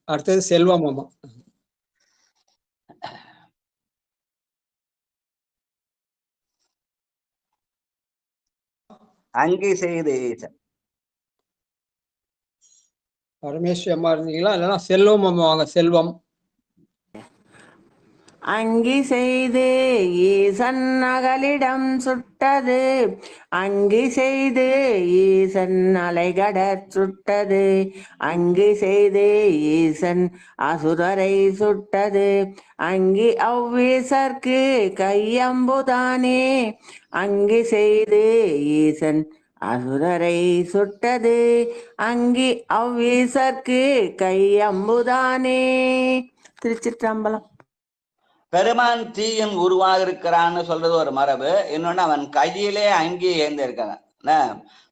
அடுத்தது செல்வம் அம்மா.
அங்கி செய்து
பரமேஸ்வரி அம்மா இருந்தீங்களா? இல்லைன்னா செல்வம் அம்மா வாங்க. செல்வம்.
அங்கி செய்து ஈசன் அகலிடம் சுட்டது, அங்கி செய்து ஈசன் அலைகடற் சுட்டது, அங்கி செய்து ஈசன் அசுரரை சுட்டது, அங்கி அவ்வீசர்க்கு கையம்புதானே, அங்கி செய்து ஈசன் அசுரரை சுட்டது, அங்கி அவ்வீசர்க்கு கையம்புதானே. திருச்சிற்றம்பலம்.
பெருமான் தீயின் உருவாக இருக்கிறான்னு சொல்றது ஒரு மரபு. இன்னொன்னு அவன் கையிலே அங்கி ஏந்திருக்காங்க.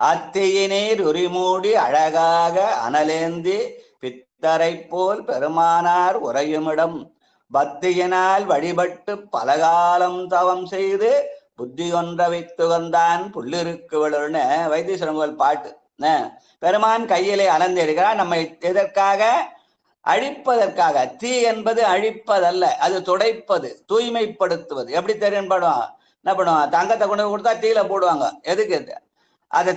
அத்தீயினீர் உரிமூடி அழகாக அனலேந்தி பித்தரை போல் பெருமானார் உறையுமிடம் பக்தியினால் வழிபட்டு பலகாலம் தவம் செய்து புத்தி ஒன்ற வைத்து வந்தான் புள்ளிருக்குவள்னு வைத்தீஸ்வரன் பாட்டு. பெருமான் கையிலே அனர்ந்து இருக்கிறான். நம்மை எதற்காக? அழிப்பதற்காக. தீ என்பது அழிப்பதல்ல, அது துடைப்பது, தூய்மைப்படுத்துவது. எப்படி தெரியும் படம்? என்ன பண்ணுவாங்க, தங்கத்தை கொண்டு கொடுத்தா தீயில போடுவாங்க. எதுக்கு? அதை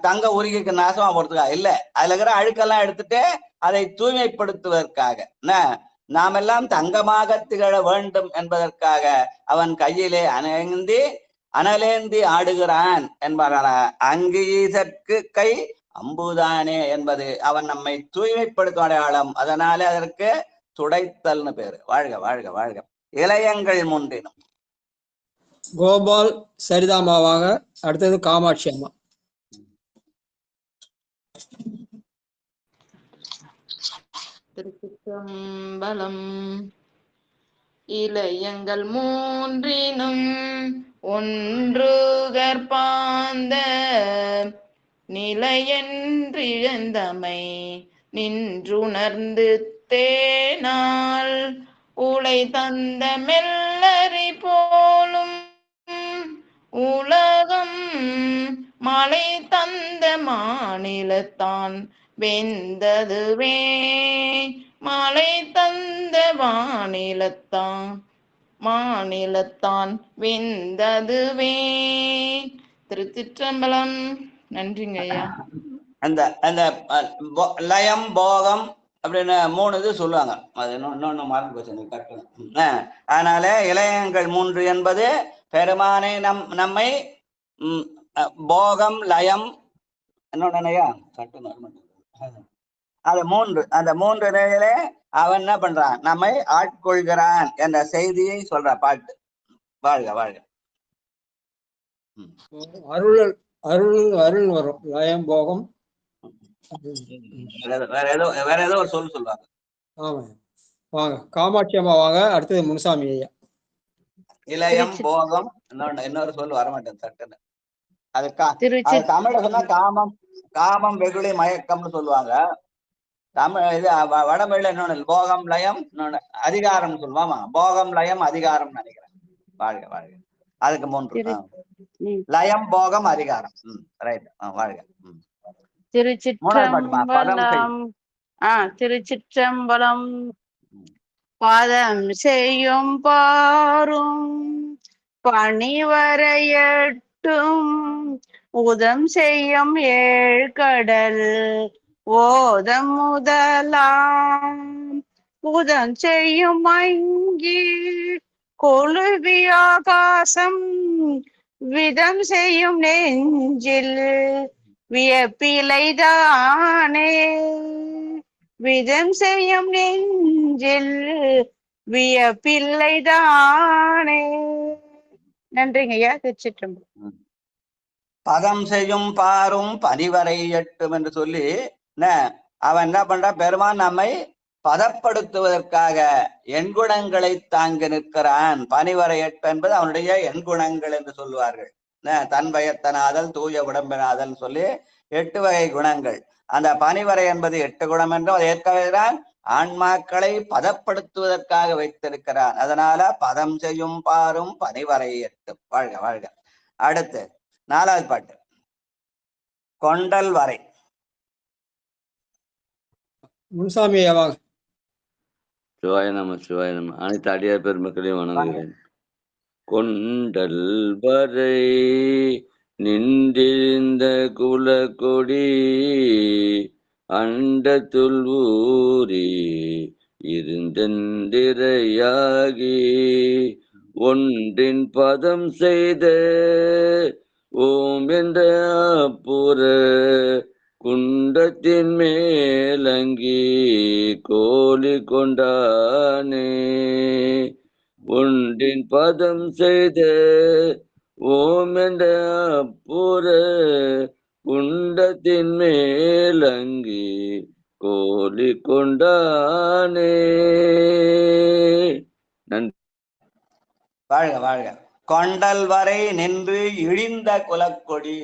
தங்க உருகிக்கு நாசமா போடுறதுக்கா? இல்ல, அதுல இருக்கிற அழுக்கெல்லாம் எடுத்துட்டு அதை தூய்மைப்படுத்துவதற்காக. நாமெல்லாம் தங்கமாக திகழ வேண்டும் என்பதற்காக அவன் கையிலே அனலேந்தி ஆடுகிறான் என்பாரான. அங்கீசற்கு கை அம்புதானே என்பது அவன் நம்மை தூய்மைப்படுத்தும் அடையாளம். அதனால அதற்கு துடைத்தல்னு பேரு. வாழ்க வாழ்க வாழ்க. இளையங்கள் முன்றினும்.
கோபால் சரிதாமாவாங்க. அடுத்தது காமாட்சி அம்மா.
திருச்சிற்றம்பலம். இளையங்கள் மூன்றினும் ஒன்று கற்பாந்த நிலையன்றிழந்தமை நின்றுணர்ந்து தேனால் உலை தந்த மெல்லறி போலும் உலகம் மலை தந்த மாநிலத்தான் வெந்ததுவே மலை தந்த மாநிலத்தான் வெந்ததுவே. திருச்சிற்றம்பலம். நன்றிங்க ஐயா.
அந்த அந்த லயம் போகம் அப்படின்னு 3 இது சொல்லுவாங்க. அது இன்னொன்னு மறந்து போச்சு எனக்கு டக்குன்னு. அதனால இளையங்கள் 3 என்பது பெருமானை நம்மை போகம் லயம் என்னோடனையா கட்டுன்னு அது 3 அந்த 3 நிலையிலே அவன் என்ன பண்றான், நம்மை ஆட்கொள்கிறான் என்ற செய்தியை சொல்ற பாட்டு. வாழ்க வாழ்க.
அருள் அருள் அருள் வரும். லயம் போகம்
வேற ஏதோ ஒரு சொல் சொல்லுவாங்க.
ஆமா வாங்க காமாட்சி அம்மா வாங்க. அடுத்தது முனுசாமி ஐயா.
இளையம் போகம் இன்னொரு சொல் வரமாட்டேன் சட்டுன்னு. அது தமிழ்ல சொன்னா காமம் வெகுளி மயக்கம்னு சொல்லுவாங்க. தமிழ் இது வடமொழியில இன்னொன்னு போகம் லயம் இன்னொன்னு அதிகாரம் சொல்லுவாமா. போகம் லயம் அதிகாரம் நினைக்கிறேன். வாழ்க வாழ்க. அதுக்கு 3 லயம் போகம் அதிகாரம். ரைட். வாழ்க.
திருச்சிற்றம்பலம். திருச்சிற்றம்பலம். பாதம் செய்யும் பாரும் பணிவரையட்டும் உதம் செய்யும் ஏழ்கடல் ஓதம் முதலாம் உதம் செய்யும் அங்கி கொழுவி ஆகாசம் விதம் செய்யும் நெஞ்சில் வியப்பிலைதானே விதம் செய்யும் நெஞ்சில் வியப்பில்லைதானே. நன்றிங்க ஐயா. திருச்சிற்றம்பலம்.
பதம் செய்யும் பாரும் பனிவரை எட்டும் என்று சொல்லி அவன் என்ன பண்ற, பெருமான் நம்மை பதப்படுத்துவதற்காக எண்குணங்களை தாங்கி நிற்கிறான். பனிவரை எட்டு என்பது அவனுடைய எண்குணங்கள் என்று சொல்லுவார்கள். தன்வயத்தனாதல் தூய உடம்பினாதல் சொல்லி 8 வகை குணங்கள். அந்த பனிவரை என்பது 8 குணம் என்றும் அதை ஏற்கிறான். ஆன்மாக்களை பதப்படுத்துவதற்காக வைத்திருக்கிறான். அதனால பதம் செய்யும் பாரும் பனிவரை எட்டும். வாழ்க வாழ்க. அடுத்து 4வது பாட்டு கொண்டல் வரை.
முன்சாமி வாங்க.
சிவாய நம சிவாய நம. அனைத்து அடியார் பெருமக்களையும் வணங்குகிறேன். கொண்டல் வரை நின்றிருந்த குலக்கொடி அண்டத்துள் ஊறி இருந்திரையாகி ஒன்றின் பதம் செய்த ஓம் என்ற புற குண்டத்தின் மேலங்கி கோலி கொண்டானே. ஒன்றின் பதம் செய்த ஓம் என்ற புற குண்டத்தின் மேலங்கி கோலி கொண்டானே. நன்றி.
வாழ்க வாழ்க. கொண்டல் வரை நின்று இழிந்த குலக்கொடி.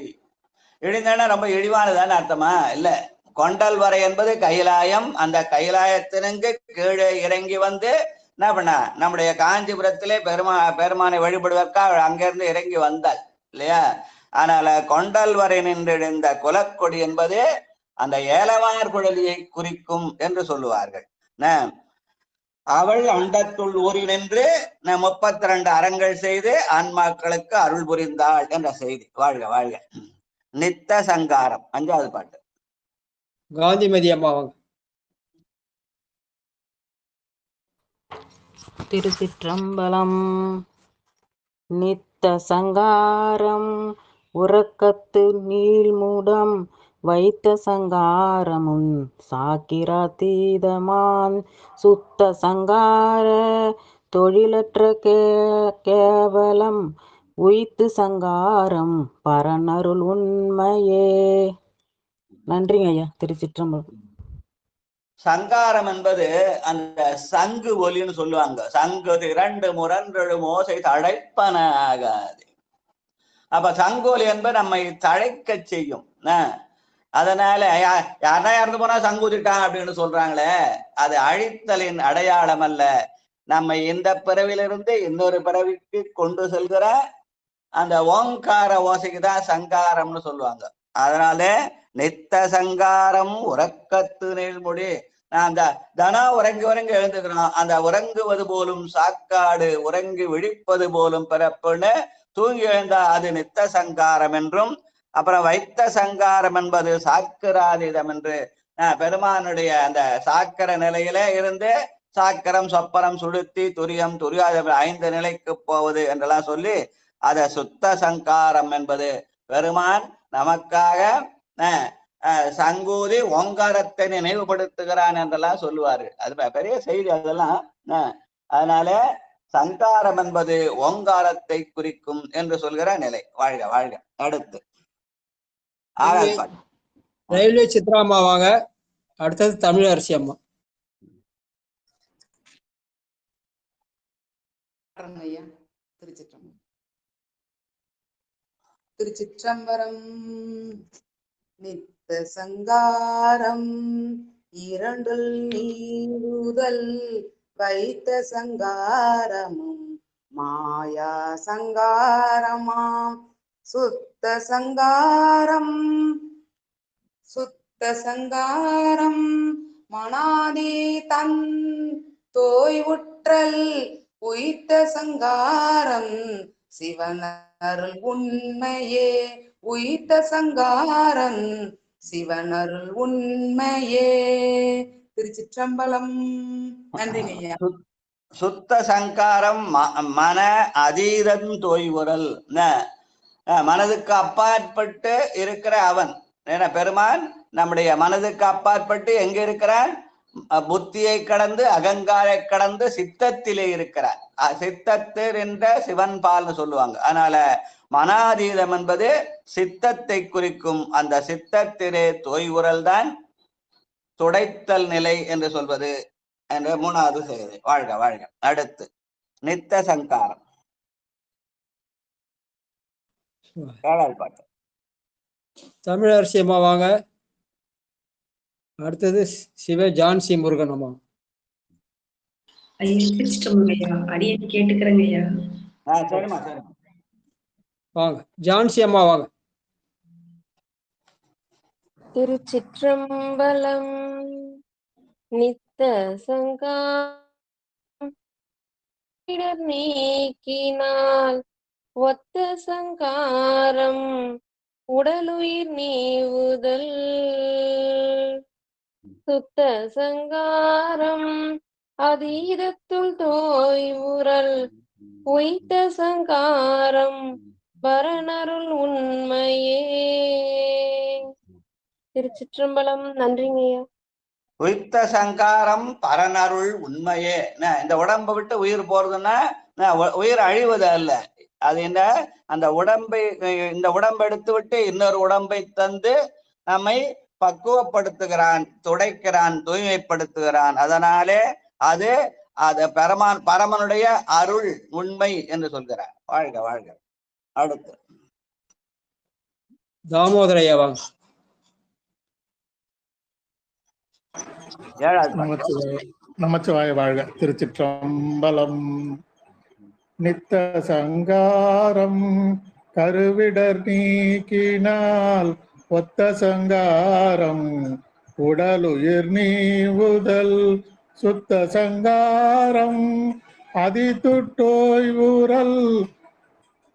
இழிந்தனா ரொம்ப இழிவானதான்னு அர்த்தமா? இல்ல. கொண்டல் வரை என்பது கைலாயம். அந்த கைலாயத்தினுக்கு கீழே இறங்கி வந்து என்ன பண்ண, நம்முடைய காஞ்சிபுரத்திலே பெருமானை வழிபடுவதற்காக அங்கிருந்து இறங்கி வந்தாள் இல்லையா? அதனால கொண்டல் வரை நின்றிருந்த குலக்கொடி என்பது அந்த ஏலவார் குழலியை குறிக்கும் என்று சொல்லுவார்கள். அவள் அண்டத்துள் ஊறி நின்று 32 அறங்கள் செய்து ஆன்மாக்களுக்கு அருள் புரிந்தாள் என்ற செய்தி. வாழ்க வாழ்க. நித்த சங்காரம் 5வது பாட்டு.
காந்திமதி அம்மாவாங்க.
திருச்சிற்றம்பலம். நித்த சங்காரம் உறக்கத்து நீள்முடம் வைத்த சங்காரமும் சாக்கிராத்தீதமான் சுத்த சங்கார தொழிலற்ற கேவலம் உய்த்து சங்காரம் பரனருள் உண்மையே. நன்றிங்க ஐயா. திருச்சிற்றம்பலம்.
சங்காரம் என்பது அந்த சங்கு ஒலின்னு சொல்லுவாங்க. சங்கு திரண்டு முரன்றெழும் ஓசை தழைப்பன ஆகாது. அப்ப சங்கோலி என்பது நம்மை தழைக்க செய்யும். அதனால யாருன்னா இறந்து போனா சங்கூதிட்டான் அப்படின்னு சொல்றாங்களே, அது அழித்தலின் அடையாளம் அல்ல. நம்மை இந்த பிறவிலிருந்து இன்னொரு பிறவிக்கு கொண்டு செல்கிற அந்த ஓங்கார ஓசைக்கு தான் சங்காரம்னு சொல்லுவாங்க. அதனால நித்த சங்காரம் உறக்கத்து நீள்முடி. நான் அந்த தனா உறங்கி எழுந்துக்கிறோம். அந்த உறங்குவது போலும் சாக்காடு, உறங்கி விழிப்பது போலும் பிறப்புன்னு தூங்கி எழுந்தா அது நித்த சங்காரம் என்றும், அப்புறம் வைத்த சங்காரம் என்பது சாக்கிராதீதம் என்று பெருமானுடைய அந்த சாக்கர நிலையில இருந்து சாக்கரம் சொப்பரம் சுளுத்தி துரியம் துரியாத 5 நிலைக்கு போவது என்றெல்லாம் சொல்லி அத சுத்த சங்காரம் என்பது பெருமான் நமக்காக சங்கூதி ஓங்காரத்தை நினைவுபடுத்துகிறான் என்றெல்லாம் சொல்லுவாரு. அது பெரிய செய்தி அதெல்லாம். அதனால சங்காரம் என்பது ஓங்காரத்தை குறிக்கும் என்று சொல்கிற நிலை. வாழ்க வாழ்க. அடுத்து
ரயில்வே சித்ராமா வாங்க. அடுத்தது தமிழரசி அம்மா.
திருச்சிற்றம்பலம். நித்த சங்காரம் இரண்டில் நீடுதல் வைத்த சங்காரமும் மாயா சங்காரமாம் சுத்த சங்காரம். சுத்த சங்காரம் மனாதி தன் தோய்வுற்றல் உய்த்த சங்காரம் சிவனருள் உண்மையே. உய்த்த சங்காரம் சிவனருள் உண்மையே. திருச்சிற்றம்பலம். நன்றிங்க ஐயா.
சுத்த சங்காரம் மன அதீதன் தோய்வுறல். மனதுக்கு அப்பாற்பட்டு இருக்கிற அவன். ஏன்னா பெருமான் நம்முடைய மனதுக்கு அப்பாற்பட்டு எங்க இருக்கிறான்? புத்தியை கடந்து அகங்காரை கடந்து சித்தத்திலே இருக்கிறார். சித்தத்தில் என்ற சிவன் பால்னு சொல்லுவாங்க. அதனால மனாதீதம் என்பது சித்தத்தை குறிக்கும். அந்த சித்தத்திலே தோய்வுறல் தான் துடைத்தல் நிலை என்று சொல்வது என்ற 3வது செய்தி. வாழ்க வாழ்க. அடுத்து நித்த சங்காரம் 7வது பாட்டு.
தமிழரசி அம்மா வாங்க. அடுத்தது ஜான்சி முருகன் அம்மா.
அடியே கேட்டுக்கிறேங்க ஐயா.
சரிம்மா சரிம்மா
வாங்க. ஜான்சி அம்மா வாங்க.
திருச்சிற்றம்பலம். நித்த சங்காரம் நீக்கினால் ஒத்த சங்காரம் உடலுயிர் நீவுதல். சுத்த சங்காரம் அதீதத்துள் தோய்வுறல் உய்த்த சங்காரம் பரனருள் உண்மையே. திருச்சிற்றம்பலம். நன்றிங்கய்யா.
உய்த்த சங்காரம் பரனருள் உண்மையே. இந்த உடம்பை விட்டு உயிர் போறதுன்னா உயிர் அழிவது அல்ல. அது என்ன? அந்த உடம்பை இந்த உடம்பை எடுத்து விட்டு இன்னொரு உடம்பை தந்து நம்மை பக்குவப்படுத்துகிறான், துடைக்கிறான், தூய்மைப்படுத்துகிறான். அதனாலே அது பரமனுடைய அருள் உண்மை என்று சொல்கிறார். வாழ்க வாழ்க. அடுத்து
தாமோதரையா வாங்க.
நமச்சிவாய வாழ்க. திருச்சிற்றம்பலம். நித்த சங்காரம் கருவிடர் நீக்கினால் ஒத்த சங்காரம் உடலுயிர் நீவுதல். சுத்த சங்காரம் அதிதுட்டோய்வுறல்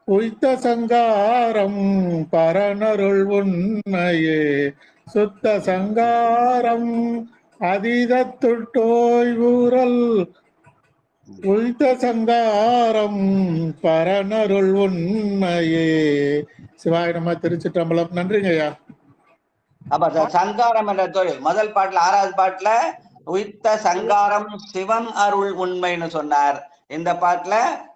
உய்த்த சங்காரம் பரனருள் உண்மையே. சுத்த சங்காரம் அதீதத்துட்டோய்வுறல் உய்த்த சங்காரம் பரனருள் உண்மையே. சிவாய நம. திருச்சிற்றம்பலம். நன்றிங்க ஐயா.
அப்ப சங்காரம் என்ற தொழில் முதல் பாட்டுல 6வது பாட்டுல உய்த்த சங்காரம் சிவன் அருள் உண்மைன்னு சொன்னார். இந்த பாட்டுல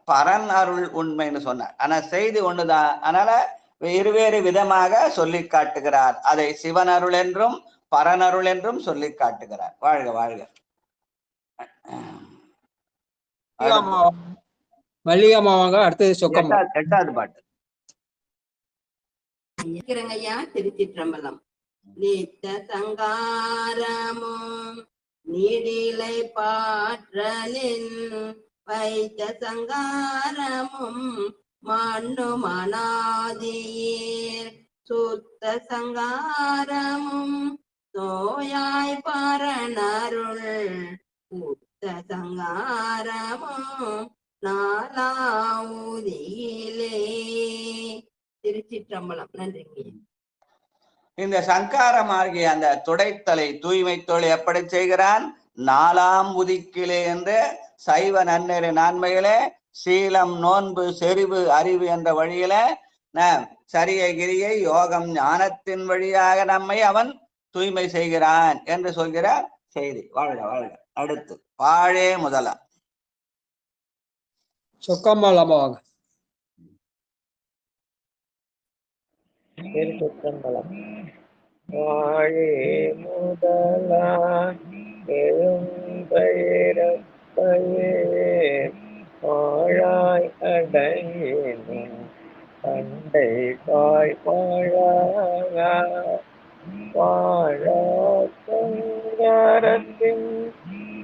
பரன் அருள் உண்மைன்னு சொன்னார். ஆனா செய்தி ஒண்ணுதான். அதனால இருவேறு விதமாக சொல்லி காட்டுகிறார். அதை சிவன் அருள் என்றும் பரனருள் என்றும் சொல்லி காட்டுகிறார். வாழ்க வாழ்க.
மல்லிகாமாவாங்க. அடுத்தது சொக்கம்மா.
எட்டாவது பாட்டு.
ஐயா திருச்சிற்றம்பலம். நித்த சங்காரமும் நீடிலை பாற்றலின் வைத்த சங்காரமும் மண்ணு மனாதியேர் சுத்த சங்காரமும் நோயாய் பரனருள் புத்த சங்காரமும் நாலாவுதியிலே. திருச்சிற்றம்பலம். நன்றிங்க.
இந்த சங்காரமாகிய அந்த துடைத்தலை தூய்மை தொழில் எப்படி செய்கிறான்? 4ஆம் உதிக்கிலே என்று சைவ நன்னெறி நான்மையிலே சீலம் நோன்பு செறிவு அறிவு என்ற வழியில சரிய கிரியை யோகம் ஞானத்தின் வழியாக நம்மை அவன் தூய்மை செய்கிறான் என்று சொல்கிற செய்தி. வாழ்க வாழ்க. அடுத்து பாழே முதலாம்.
சொக்கம்மா அம்மாவாங்க.
திருச்சிற்றம்பலம். வாழே முதலா பெரும்பயிரப்பையே வாழாய் அடையினும் பண்டை காய் வாழா வாழாரத்தின்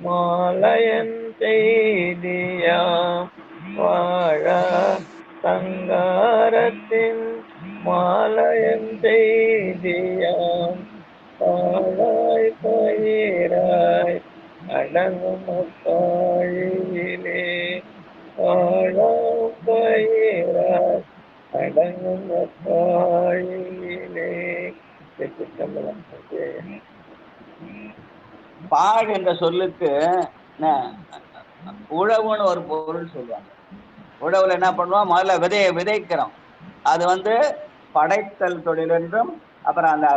மாலையன் செய்தியா வாழா சங்காரத்தின் மாலையன் செய்தியாம் பாழாய் பயிராய் அடங்கும் அப்பாழியிலே பாழாம் பயிராய் அடங்கும் அப்பாழியிலே.
பாழ் என்ற சொல்லுக்கு உழவுன்னு ஒரு பொருள் சொல்லுவாங்க. உழவுல என்ன பண்ணுவோம்? முதல்ல விதையை விதைக்கிறோம். அது படைத்தல் தொழில் என்றும், அப்புறம் அந்த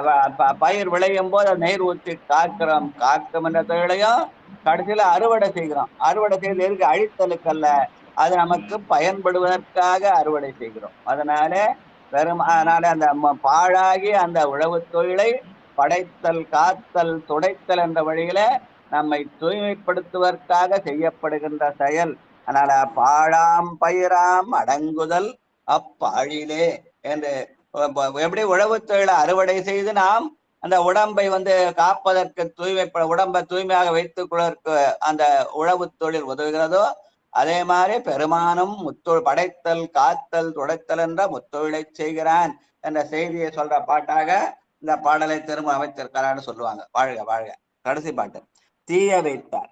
பயிர் விளையும் போது அதை நீர் ஊற்றி காக்கிறோம். காக்கும் என்ற தொழிலையும் கடைசியில அறுவடை செய்கிறோம். அறுவடை செய்து இருக்கு அழித்தலுக்கல்ல, அது நமக்கு பயன்படுவதற்காக அறுவடை செய்கிறோம். அதனால அந்த பாழாகி அந்த உழவு தொழிலை படைத்தல் காத்தல் துடைத்தல் என்ற வழியில நம்மை தூய்மைப்படுத்துவதற்காக செய்யப்படுகின்ற செயல். அதனால பாழாம் பயிராம் அடங்குதல் அப்பாழிலே என்று எப்படி உழவு தொழிலை அறுவடை செய்து நாம் அந்த உடம்பை காப்பதற்கு உடம்பை தூய்மையாக வைத்துக் கொள்வதற்கு அந்த உழவு தொழில் உதவுகிறதோ, அதே மாதிரி பெருமானும் படைத்தல் காத்தல் துடைத்தல் என்ற முத்தொழிலை செய்கிறான் என்ற செய்தியை சொல்ற பாட்டாக இந்த பாடலை திரும்ப அமைத்திருக்கிறான்னு சொல்லுவாங்க. வாழ்க வாழ்க. கடைசி பாட்டு தீய வைத்தார்.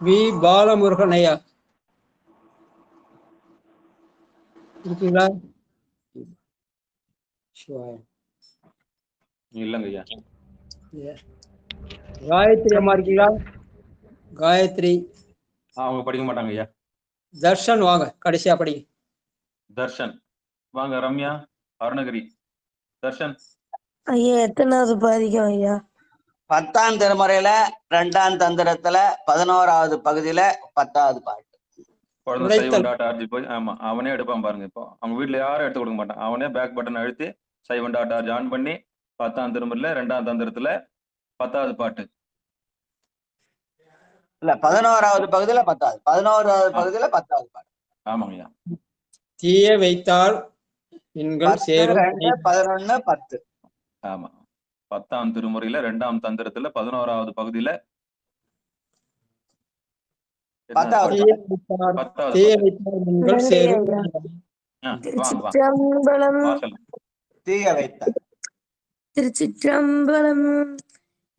வி பாலமுருகன் ஐயா இருக்கீங்களா?
இல்லங்க ஐயா.
காயத்ரி அம்மா இருக்கீங்களா? காயத்ரி.
அவங்க படிக்க மாட்டாங்க ஐயா.
தர்ஷன் வாங்க, கடைசியா படிங்க.
தர்ஷன் வாங்க. ரம்யா அருணகிரி. தர்ஷன்
ஐயா எத்தனாவது பாதிக்கும் ஐயா?
10ஆம் திருமுறையில 2ஆம் தந்திரத்துல 11வது பகுதியில 10வது பாட்டு.
போய் ஆமா அவனே எடுப்பான் பாருங்க. இப்போ அவங்க வீட்டுல யாரும் எடுத்து கொடுக்க மாட்டான். அவனே பேக் பட்டன் அழுத்தி சைவன்.org ஆன் பண்ணி 10ஆம் திருமுறையில 2ஆம் தந்திரத்துல 10வது பாட்டு.
இல்ல 11வது பகுதியில 10வது 11வது பகுதியில 10வது பாட்டு.
ஆமாங்கய்யா.
தீய வைத்தால் எண்கள் சேரும்.
11 10.
ஆமா 10ஆம் திருமுறையில 2ஆம் தந்திரத்துல 11வது பகுதியில
10வது.
திருச்சிற்றம்பலம்.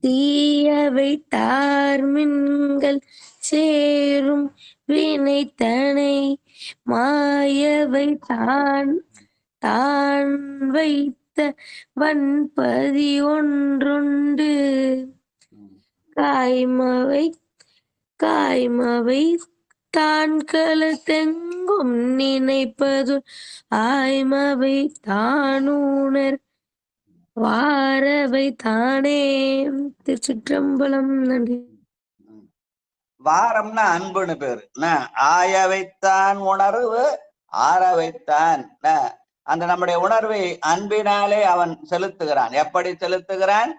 தீய வைத்தார் மின்கள் சேரும் வினைத்தனை மாயவை தான் தான் வைத்த வன்பதி ஒன்றுண்டு காய்மவை தான் கலத்தெங்கும் நினைப்பது ஆய்மவை தானுணர் வாரவை தானே. திருச்சிற்றம்பலம். நன்றி.
வாரம்னா அன்புன்னு பேரு. ஆய வைத்தான் உணர்வு ஆற வைத்தான். அந்த நம்முடைய உணர்வை அன்பினாலே அவன் செலுத்துகிறான். எப்படி செலுத்துகிறான்?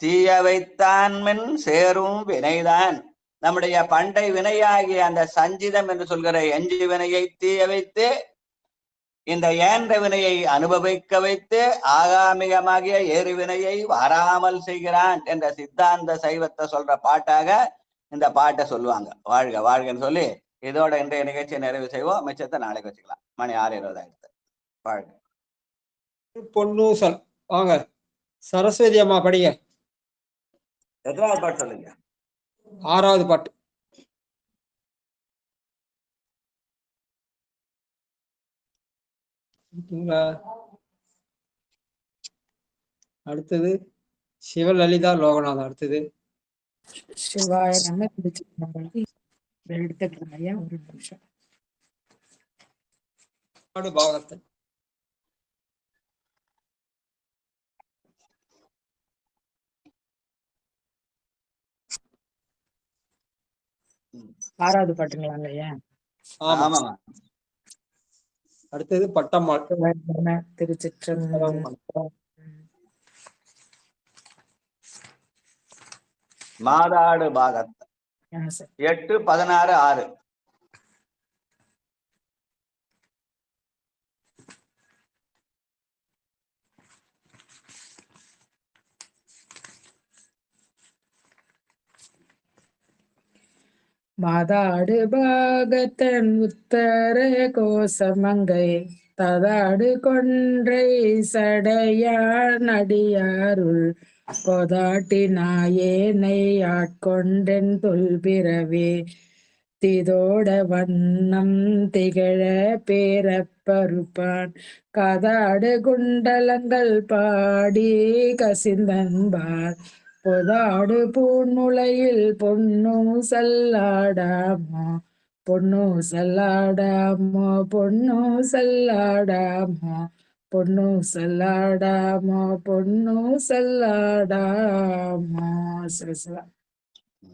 தீயவைத்தான் மின் சேரும் வினைதான். நம்முடைய பண்டை வினையாகிய அந்த சஞ்சிதம் என்று சொல்கிற எஞ்சி வினையை தீய வைத்து இந்த ஏன்ற வினையை அனுபவிக்க வைத்து ஆகாமிகமாகிய ஏறு வினையை வராமல் செய்கிறான் என்ற சித்தாந்த சைவத்தை சொல்ற பாட்டாக இந்த பாட்டை சொல்லுவாங்க. வாழ்க வாழ்கன்னு சொல்லி இதோட இன்றைய நிகழ்ச்சியை நிறைவு செய்வோம். மிச்சத்தை நாளைக்கு வச்சுக்கலாம். மணி 6:20 வாழ்க.
பொன்னூசல். வாங்க சரஸ்வதி அம்மா படிங்க.
எத்தனாவது பாட்டு சொல்லுங்க?
6வது பாட்டு. அடுத்தது சிவலலிதா லோகநாதன். அடுத்தது
சிவாய நம்ம எடுத்துக்கலாம் ஐயா, ஒரு நிமிஷம்.
பாகத்தன்.
ஆறாவது பாட்டுங்களாங்க ஐயா?
ஆமா. அடுத்தது பட்டம்மாள்.
திருச்சிற்றம்பலம்.
மாதாடு பாகத் 8, 16, 6.
மாதாடு பாகத்தன் உத்தர கோசமங்கை ததாடு கொன்றை சடையான் அடியாருள் கொதாட்டி நாயேனை ஆட்கொண்டென் தொல்பிறவே திதோட வண்ணம் திகழ பேரப்பருப்பான் கதாடு குண்டலங்கள் பாடி கசிந்தன்பார் பொதாடு பூன்முளையில் பொன்னு சல்லாடாமோ பொன்னு சல்லாடாமோ பொன்னு சல்லாடாமோ பொன்னு சல்லாடாமோ பொன்னு சல்லாடாமோ. சிவசிவா.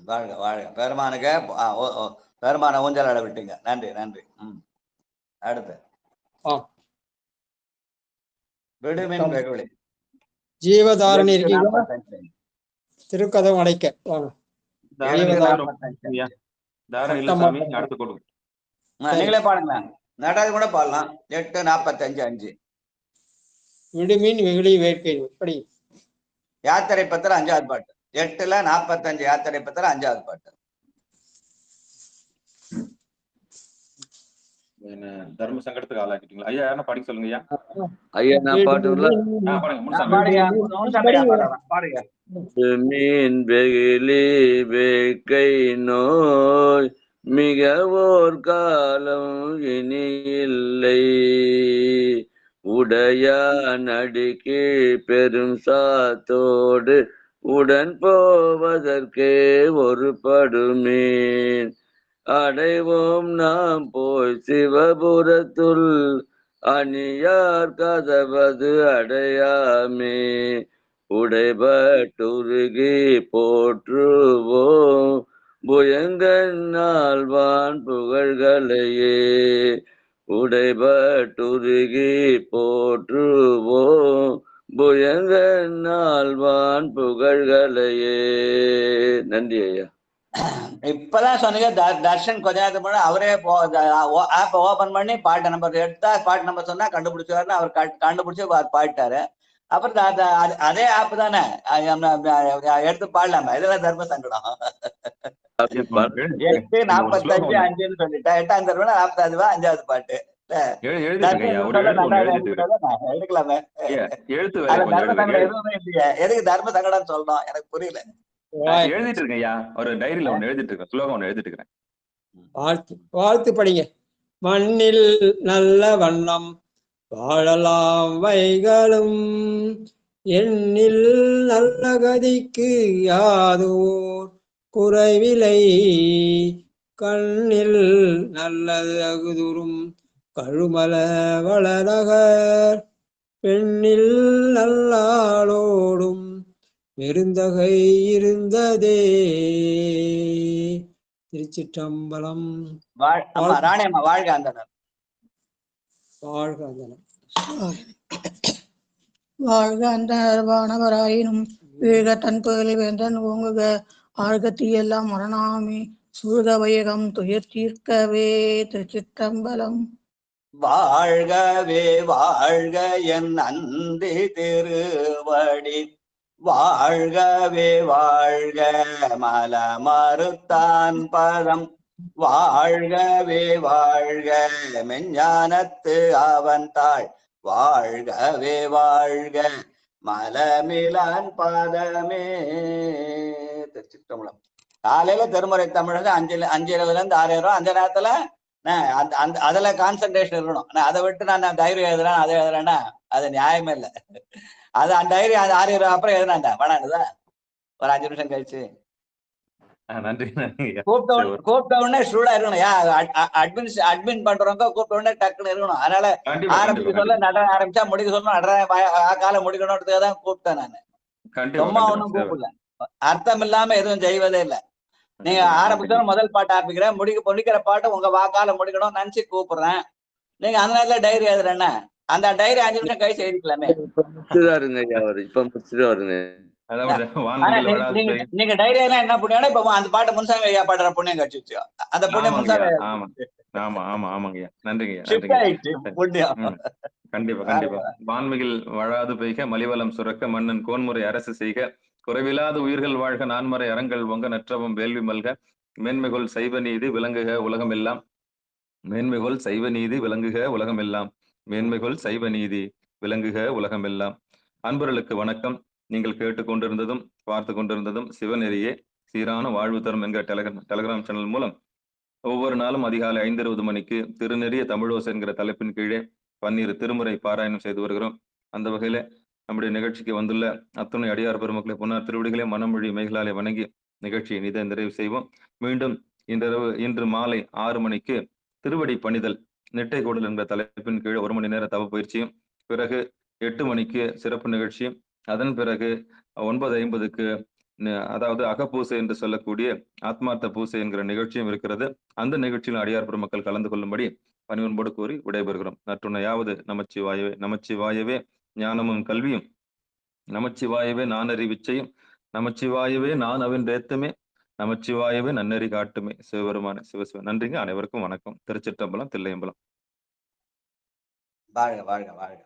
வாழ்க வாழ்க. பெருமானுக்கு பெருமான ஊஞ்சல் ஆட விட்டீங்க. நன்றி நன்றி. அடுத்து விடுமின் வெகுளி.
ஜீவதாரணி இருக்கீங்களா? திருக்கதம் அடைக்க வாங்க.
நீங்களே பாடுங்களா? நடராஜ் கூட பாடலாம். 8:45.
விடுமின் வெகுளி வேட்கை. படி.
யாத்திரை பத்திர 5வது பாட்டு. 8:45 யாத்திரை பத்திர 5வது பாட்டு.
தர்ம சங்கடத்துக்கு ஆளாக்கிட்டீங்களா ஐயா? யாரா படிக்க சொல்லுங்க ஐயா.
ஐயா நான் பாட்டுங்களா? மீன் வெகிலி வேட்கை நோய் மிகவோர் காலம் இனி இல்லை உடையா நடிக்கு பெரும் சாத்தோடு உடன் போவதற்கே ஒரு படுமீன் அடைவோம் நாம் போய் சிவபுரத்துள் அணியார் கதவது அடையாமே உடைபட்டுருகி போற்றுவோம் புயங்கன்னால்வான் புகழ்களையே உடைபட்டுருகி போற்றுவோம் புயங்கன்னால்வான் புகழ்களையே. நன்றி ஐயா.
இப்பதான் சொன்னீங்க தர்ஷன் கொஞ்ச நேரத்துக்கு முன்னாடி அவரே ஆப் ஓபன் பண்ணி பாட்டு நம்பர் எடுத்தா பாட்டு நம்பர் சொன்னா கண்டுபிடிச்சாருன்னு அவர் கண்டுபிடிச்சு பாடிட்டாரு. அப்புறம் அதே ஆப் தானே எடுத்து பாடலாமா? இதெல்லாம் தர்ம சங்கடம். 8:45 சொல்லிட்டா 8ஆம் தடவை 40வது 5வது பாட்டு எடுக்கலாமே. எதுக்கு தர்ம சங்கடம் சொல்லணும்? எனக்கு புரியல.
எழுதிட்டு இருக்கேன் ஐயா. ஒரு டைரியில ஒண்ணு எழுதிட்டு இருக்கேன். ஸ்லோகம் ஒண்ணு எழுதிட்டு இருக்கிறேன்.
வாழ்த்து படிங்க. மண்ணில் நல்ல வண்ணம் வாழலாம் வைகளும் எண்ணில் நல்ல கதிக்கு யாதோர் குறைவிலை கண்ணில் நல்லதகுதுரும் கழுமல வளநகர் பெண்ணில் நல்லாளோடும் பெருந்தகை இருந்ததே. திருச்சிற்றம்பலம்.
ராணியம்மா வாழ்க அந்தனர்.
வாழ்க அந்தனர்.
வாழ்க அந்தனர் வானவராயினும் வீழ்க தன்பகலை வேந்தன் ஓங்குக ஆழ்க தீயெல்லாம் மரணாமி சூழ்க வையகம் துயர் தீர்க்கவே. திருச்சிற்றம்பலம்.
வாழ்கவே வாழ்க என் அந்தி திருவடி வாழ்கவே வாழ்க மலமறுத்தான் பதம் வாழ்கவே வாழ்க மெஞ்ஞானத்து அவன் தாள் வாழ்கவே வாழ்க மலமிலான் பாதமே. திருச்சிற்றம்பலம். காலையில திருமுறை தமிழக 5:20 6 அந்த நேரத்துல அதுல கான்சென்ட்ரேஷன் இருக்கணும். அதை விட்டு நான் டைரி எழுதுறேன் அதை எழுதுறேன்னா அது நியாயமே இல்லை. அது அந்த டைரி அது 6 அப்புறம் எழுதுனாண்டா வேணாண்டுதா ஒரு 5 நிமிஷம் கழிச்சு கூப்பிட்ட உடனே ஸ்டூடா இருக்கணும். அட்மின் பண்றவங்க கூப்பிட்ட உடனே டக்குன்னு இருக்கணும். அதனால ஆரம்பிக்க சொல்ல நட ஆரம்பிச்சா முடிக்க சொல்லணும். காலம் முடிக்கணும்ன்றதுக்காக தான் கூப்பிட்டேன் நான். சும்மா ஒண்ணும் கூப்பிடல. அர்த்தம் இல்லாம எதுவும் செய்வதே இல்லை. நீங்க ஆரம்பிச்சாலும் முதல் பாட்டு ஆரம்பிக்கிறேன் முடிக்கிற பாட்டு உங்க வாக்கால முடிக்கணும் நினைச்சு கூப்பிடுறேன். நீங்க அந்த நேரத்துல டைரி எழுதுறேன்னா அந்த டைரி 5 நிமிஷம் கழிச்சு எழுதிக்கலாமே. நீங்க டைரி எல்லாம் என்ன புண்ணியம் இப்ப அந்த பாட்டு முன்சாமி ஐயா பாடுற புண்ணியம் கழிச்சு அந்த புண்ணியம் முன்சாமி.
கண்டிப்பா கண்டிப்பா. வான்மிகில் வழாது பெய்க மலிவலம் சுரக்க மன்னன் கோன்முறை அரசு செய்க குறைவில்லாத உயிர்கள் வாழ்க நான்மறை அறங்கள் பொங்க நற்றவம் வேள்வி மல்க மேன்மைகொள் சைவ நீதி விளங்குக உலகம் எல்லாம் மேன்மைகொள் சைவ நீதி விளங்குக உலகம் எல்லாம் மேன்மைகொள் சைவ நீதி விளங்குக உலகம் எல்லாம். அன்பர்களுக்கு வணக்கம். நீங்கள் கேட்டுக்கொண்டிருந்ததும் பார்த்து கொண்டிருந்ததும் சிவநெறியே சீரான வாழ்வு தரும் என்கிற டெலகிராம் சேனல் மூலம் ஒவ்வொரு நாளும் அதிகாலை 5:20 மணிக்கு திருநெறிய தமிழோசை என்கிற தலைப்பின் கீழே 12 திருமுறை பாராயணம் செய்து வருகிறோம். அந்த வகையில நம்முடைய நிகழ்ச்சிக்கு வந்துள்ள அத்துணை அடியார் பெருமக்களை பொன்னார் திருவடிகளே மனமொழி மைகளாலே வணங்கி நிகழ்ச்சியை நிறைவு செய்வோம். மீண்டும் இன்று மாலை 6 மணிக்கு திருவடி பணிதல் நெட்டை கூடல் என்ற தலைப்பின் கீழே 1 மணி நேர தவ பயிற்சியும், பிறகு 8 மணிக்கு சிறப்பு நிகழ்ச்சியும், அதன் பிறகு 9:50க்கு அதாவது அகப்பூசை என்று சொல்லக்கூடிய ஆத்மார்த்த பூசை என்கிற நிகழ்ச்சியும் இருக்கிறது. அந்த நிகழ்ச்சியில் அடியார் பெருமக்கள் கலந்து கொள்ளும்படி பணிவன்போடு கூறி விடைபெறுகிறோம். நற்றுணையாவது நமச்சிவாயவே. நமச்சிவாயவே ஞானமும் கல்வியும், நமச்சிவாயவே நான் அறிவிச்சையும், நமச்சிவாயவே நான் அவன்றேத்துமே, நமச்சிவாயவே நன்னறி காட்டுமே. சிவபெருமான சிவசிவ. நன்றிங்க. அனைவருக்கும் வணக்கம். திருச்சிற்றம்பலம், தில்லையம்பலம்.
வாழ்க வாழ்க வாழ்க.